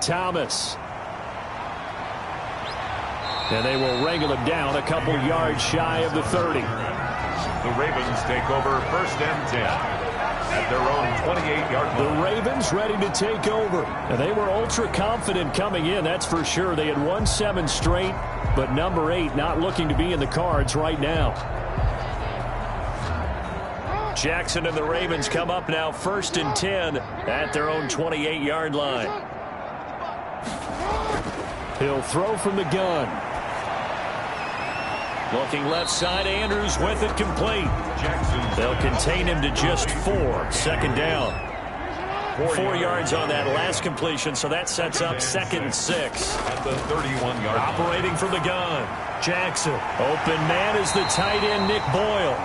Thomas. And they will wrangle him down a couple yards shy of the 30. The Ravens take over 1st and 10 at their own 28-yard line. The Ravens ready to take over. And they were ultra confident coming in, that's for sure. They had won 7 straight, but number 8 not looking to be in the cards right now. Jackson and the Ravens come up now 1st and 10 at their own 28-yard line. He'll throw from the gun. Looking left side, Andrews with it complete. They'll contain him to just 4. 2nd down. 4 yards on that last completion, so that sets up 2nd and 6. At the 31-yard line. Operating from the gun. Jackson. Open man is the tight end, Nick Boyle.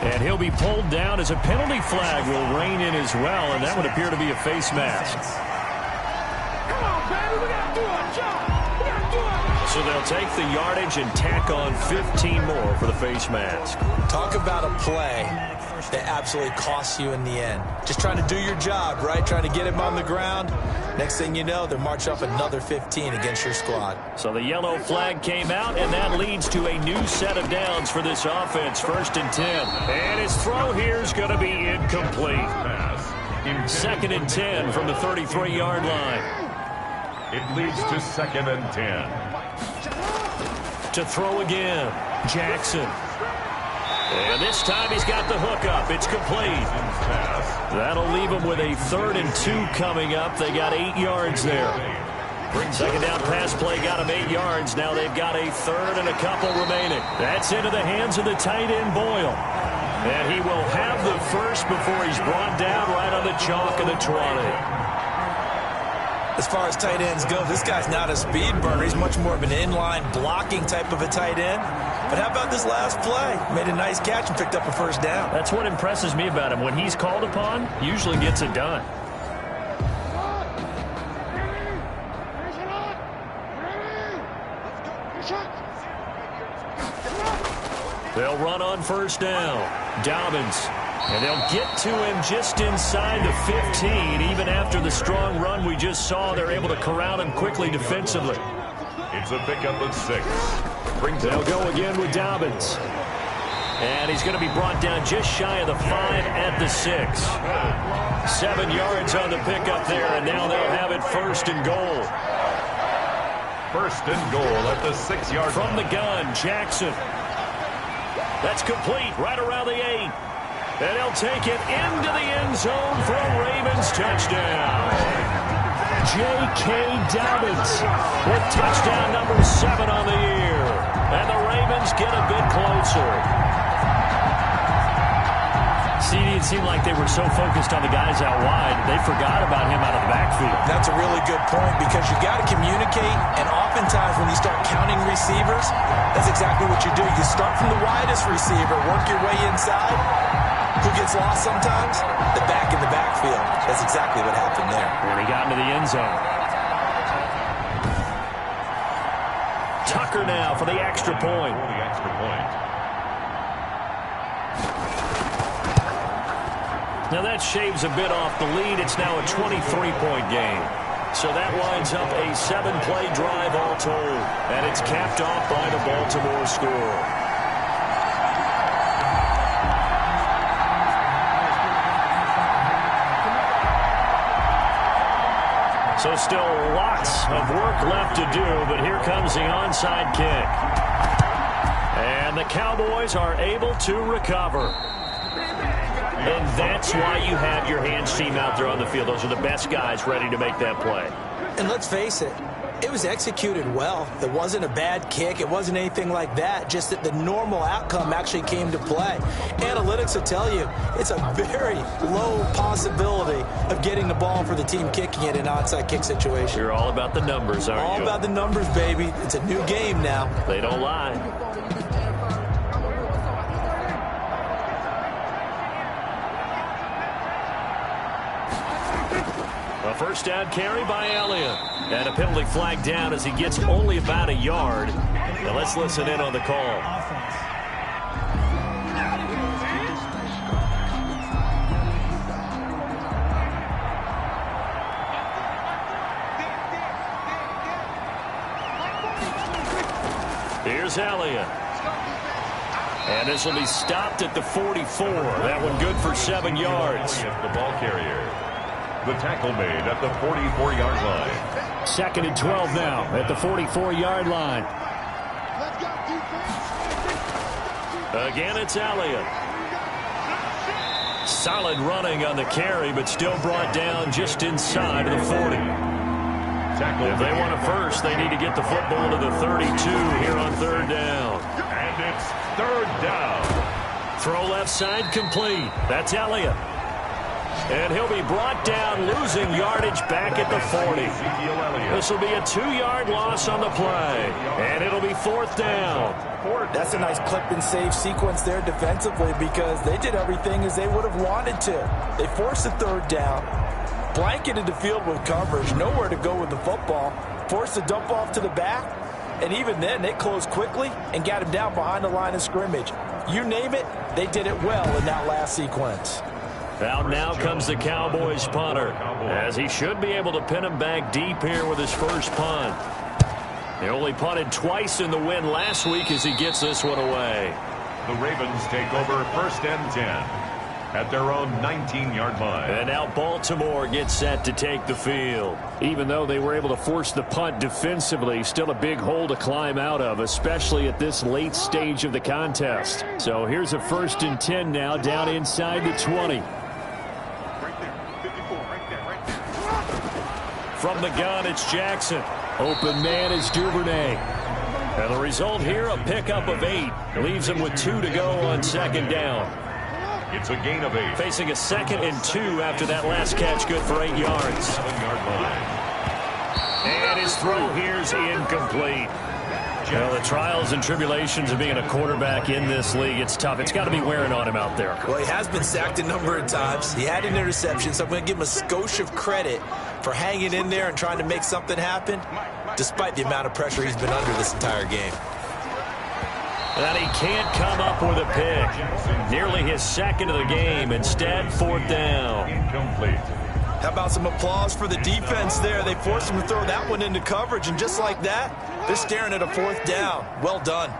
And he'll be pulled down as a penalty flag will rein in as well, and that would appear to be a face mask. Come on, baby, we gotta do our job. We gotta do our job. So they'll take the yardage and tack on 15 more for the face mask. Talk about a play that absolutely costs you in the end. Just trying to do your job, right? Trying to get him on the ground. Next thing you know, they're marching off another 15 against your squad. So the yellow flag came out, and that leads to a new set of downs for this offense. 1st and 10. And his throw here is going to be incomplete. 2nd and 10 from the 33-yard line. It leads to 2nd and 10. To throw again, Jackson. And this time he's got the hook up. It's complete. That'll leave him with a 3rd and 2 coming up. They got 8 yards there. 2nd down pass play got him 8 yards. Now they've got a 3rd and a couple remaining. That's into the hands of the tight end, Boyle. And he will have the first before he's brought down right on the chalk of the 20. As far as tight ends go, this guy's not a speed burner. He's much more of an inline blocking type of a tight end. But how about this last play? Made a nice catch and picked up a 1st down. That's what impresses me about him. When he's called upon, usually gets it done. They'll run on 1st down. Dobbins. And they'll get to him just inside the 15. Even after the strong run we just saw, they're able to corral him quickly defensively. It's a pickup of 6. They'll go again with Dobbins. And he's going to be brought down just shy of the 5 at the 6. 7 yards on the pickup there, and now they'll have it 1st and goal. 1st and goal at the 6-yard line. From the gun, Jackson. That's complete right around the 8. And he'll take it into the end zone for a Ravens touchdown. J.K. Dobbins with touchdown number 7 on the year. And the Ravens get a bit closer. CD, it seemed like they were so focused on the guys out wide, they forgot about him out of the backfield. That's a really good point because you got to communicate, and oftentimes when you start counting receivers, that's exactly what you do. You start from the widest receiver, work your way inside. Who gets lost sometimes? The back in the backfield. That's exactly what happened there. And he got into the end zone. Tucker now for the extra point. Now that shaves a bit off the lead. It's now a 23-point game. So that lines up a 7-play drive all told. And it's capped off by the Baltimore score. So still lots of work left to do, but here comes the onside kick. And the Cowboys are able to recover. And that's why you have your hands team out there on the field. Those are the best guys ready to make that play. And let's face it, it was executed well. It wasn't a bad kick. It wasn't anything like that. Just that the normal outcome actually came to play. Analytics will tell you it's a very low possibility of getting the ball for the team kicking it in an onside kick situation. You're all about the numbers, aren't you? All about the numbers, baby. It's a new game now. They don't lie. A first down carry by Elliott. And a penalty flag down as he gets only about a yard. Now let's listen in on the call. Here's Elliott. And this will be stopped at the 44. That one good for 7 yards. The ball carrier. The tackle made at the 44-yard line. 2nd and 12 now at the 44-yard line. Again, it's Elliott. Solid running on the carry, but still brought down just inside of the 40. If they want a first, they need to get the football to the 32 here on 3rd down. And it's 3rd down. Throw left side complete. That's Elliott. And he'll be brought down, losing yardage back at the 40. This will be a 2-yard loss on the play. And it'll be 4th down. That's a nice clip and save sequence there defensively because they did everything as they would have wanted to. They forced the 3rd down, blanketed the field with coverage, nowhere to go with the football, forced the dump off to the back, and even then they closed quickly and got him down behind the line of scrimmage. You name it, they did it well in that last sequence. Out now comes the Cowboys punter, as he should be able to pin him back deep here with his first punt. He only punted twice in the win last week as he gets this one away. The Ravens take over 1st and 10 at their own 19-yard line. And now Baltimore gets set to take the field. Even though they were able to force the punt defensively, still a big hole to climb out of, especially at this late stage of the contest. So here's a 1st and 10 now down inside the 20. From the gun, it's Jackson. Open man is Duvernay. And the result here, a pickup of 8. Leaves him with 2 to go on 2nd down. It's a gain of 8. Facing a 2nd and 2 after that last catch, good for 8 yards. 7-yard line. And his throw here's incomplete. Well, the trials and tribulations of being a quarterback in this league, it's tough. It's got to be wearing on him out there. Well, he has been sacked a number of times. He had an interception, so I'm going to give him a skosh of credit for hanging in there and trying to make something happen, despite the amount of pressure he's been under this entire game. And he can't come up with a pick. Nearly his 2nd of the game. Instead, 4th down. Incomplete. How about some applause for the defense there? They forced him to throw that one into coverage, and just like that, they're staring at a 4th down. Well done.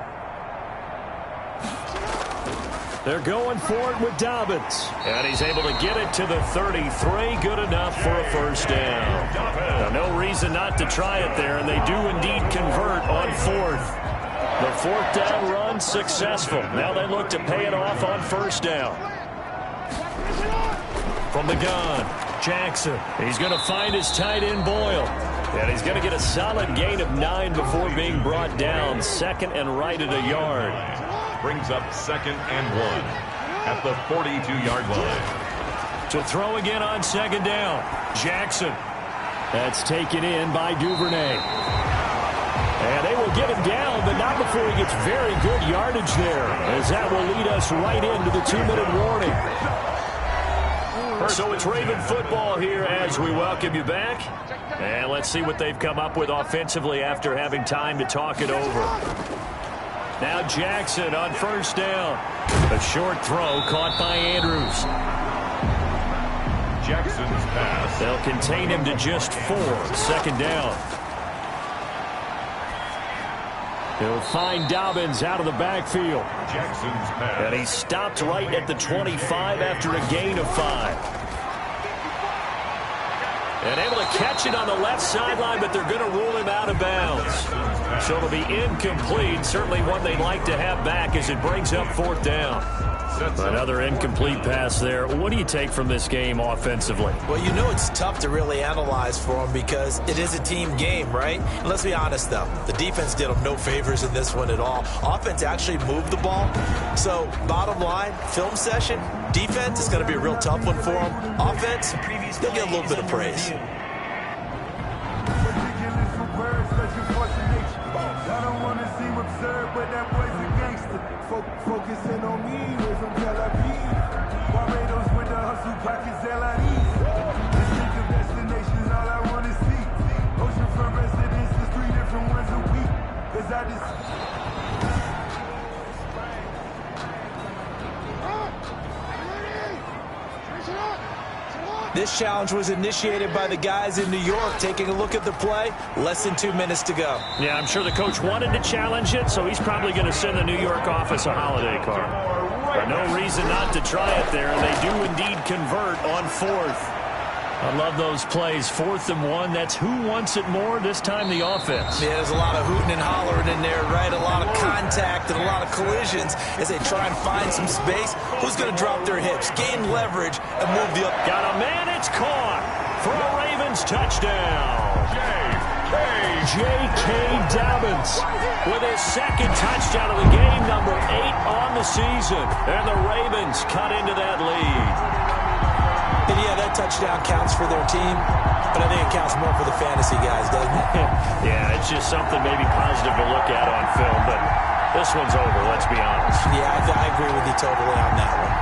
They're going for it with Dobbins. And he's able to get it to the 33. Good enough for a first down. Now, no reason not to try it there, and they do indeed convert on fourth. The fourth down run successful. Now they look to pay it off on first down. From the gun, Jackson. He's going to find his tight end, Boyle. And he's going to get a solid gain of 9 before being brought down. Second and right at a yard. Brings up 2nd and 1 at the 42-yard line. To throw again on second down, Jackson. That's taken in by Duvernay. And they will get him down, but not before he gets very good yardage there, as that will lead us right into the 2-minute warning. So it's Raven football here as we welcome you back. And let's see what they've come up with offensively after having time to talk it over. Now Jackson on first down. A short throw caught by Andrews. Jackson's pass. They'll contain him to just 4. Second down. He'll find Dobbins out of the backfield. Jackson's pass. And he stopped right at the 25 after a gain of 5. And able to catch it on the left sideline, but they're going to rule him out of bounds. So it'll be incomplete. Certainly one they'd like to have back as it brings up fourth down. Another incomplete pass there. What do you take from this game offensively? Well, you know it's tough to really analyze for them because it is a team game, right? And let's be honest, though. The defense did them no favors in this one at all. Offense actually moved the ball. So, bottom line, film session, defense is going to be a real tough one for them. Offense, they'll get a little bit of praise. Focusing on me, we're from Tel Aviv. Barbados with the hustle, pockets LIDs. Distinctive destinations, all I want to see. Oceanfront residences, 3 different ones a week. Cause I just... This challenge was initiated by the guys in New York. Taking a look at the play, less than 2 minutes to go. Yeah, I'm sure the coach wanted to challenge it, so he's probably going to send the New York office a holiday card. But no reason not to try it there, and they do indeed convert on fourth. I love those plays. 4th and 1. That's who wants it more, this time the offense. Yeah, there's a lot of hooting and hollering in there, right? A lot of contact and a lot of collisions as they try and find some space. Who's going to drop their hips, gain leverage, and move the up? Got a man, it's caught for a Ravens touchdown. J.K. Dobbins with his 2nd touchdown of the game, number 8 on the season. And the Ravens cut into that lead. And yeah, that touchdown counts for their team, but I think it counts more for the fantasy guys, doesn't it? Yeah, it's just something maybe positive to look at on film, but this one's over, let's be honest. Yeah, I agree with you totally on that one.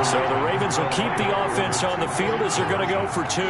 So the Ravens will keep the offense on the field as they're going to go for 2.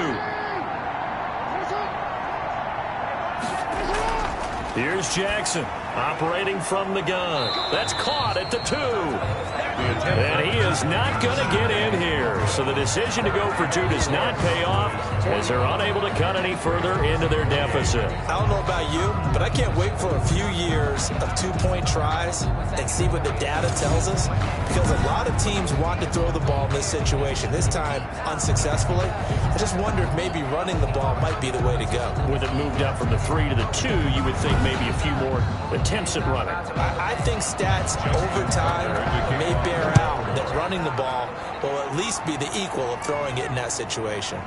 Here's Jackson operating from the gun. That's caught at the 2. And he is not going to get in here. So the decision to go for 2 does not pay off as they're unable to cut any further into their deficit. I don't know about you, but I can't wait for a few years of 2-point tries and see what the data tells us. Because a lot of teams want to throw the ball in this situation. This time, unsuccessfully. I just wonder if maybe running the ball might be the way to go. With it moved up from the 3 to the 2, you would think maybe a few more attempts at running. I think stats over time may bear out that running the ball will at least be the equal of throwing it in that situation.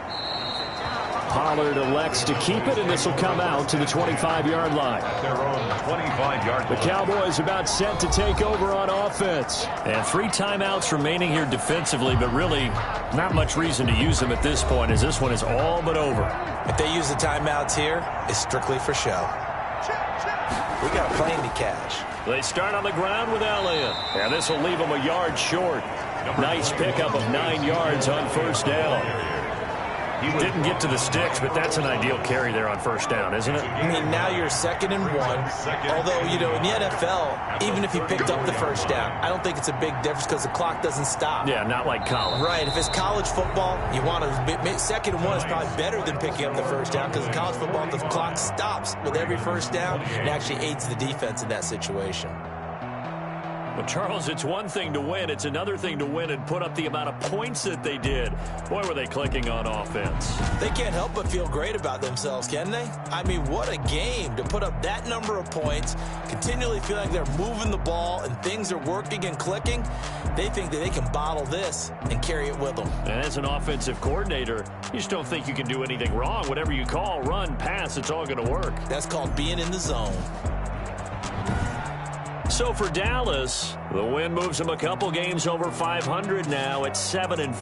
Pollard elects to keep it, and this will come out to the 25-yard line. Their own 25-yard line. The Cowboys about set to take over on offense. And 3 timeouts remaining here defensively, but really not much reason to use them at this point as this one is all but over. If they use the timeouts here, it's strictly for show. We got a plane to catch. They start on the ground with Elliott. And this will leave them a yard short. Nice pickup of 9 yards on first down. He didn't get to the sticks, but that's an ideal carry there on first down, isn't it? I mean, now you're 2nd and 1. Although, you know, in the NFL, even if he picked up the first down, I don't think it's a big difference because the clock doesn't stop. Yeah, not like college. Right. If it's college football, you want to 2nd and 1 is probably better than picking up the first down because in college football, the clock stops with every first down and actually aids the defense in that situation. Well, Charles, it's one thing to win. It's another thing to win and put up the amount of points that they did. Boy, were they clicking on offense. They can't help but feel great about themselves, can they? I mean, what a game to put up that number of points, continually feel like they're moving the ball and things are working and clicking. They think that they can bottle this and carry it with them. And as an offensive coordinator, you just don't think you can do anything wrong. Whatever you call, run, pass, it's all going to work. That's called being in the zone. So for Dallas, the win moves them a couple games over 500 now at 7-4.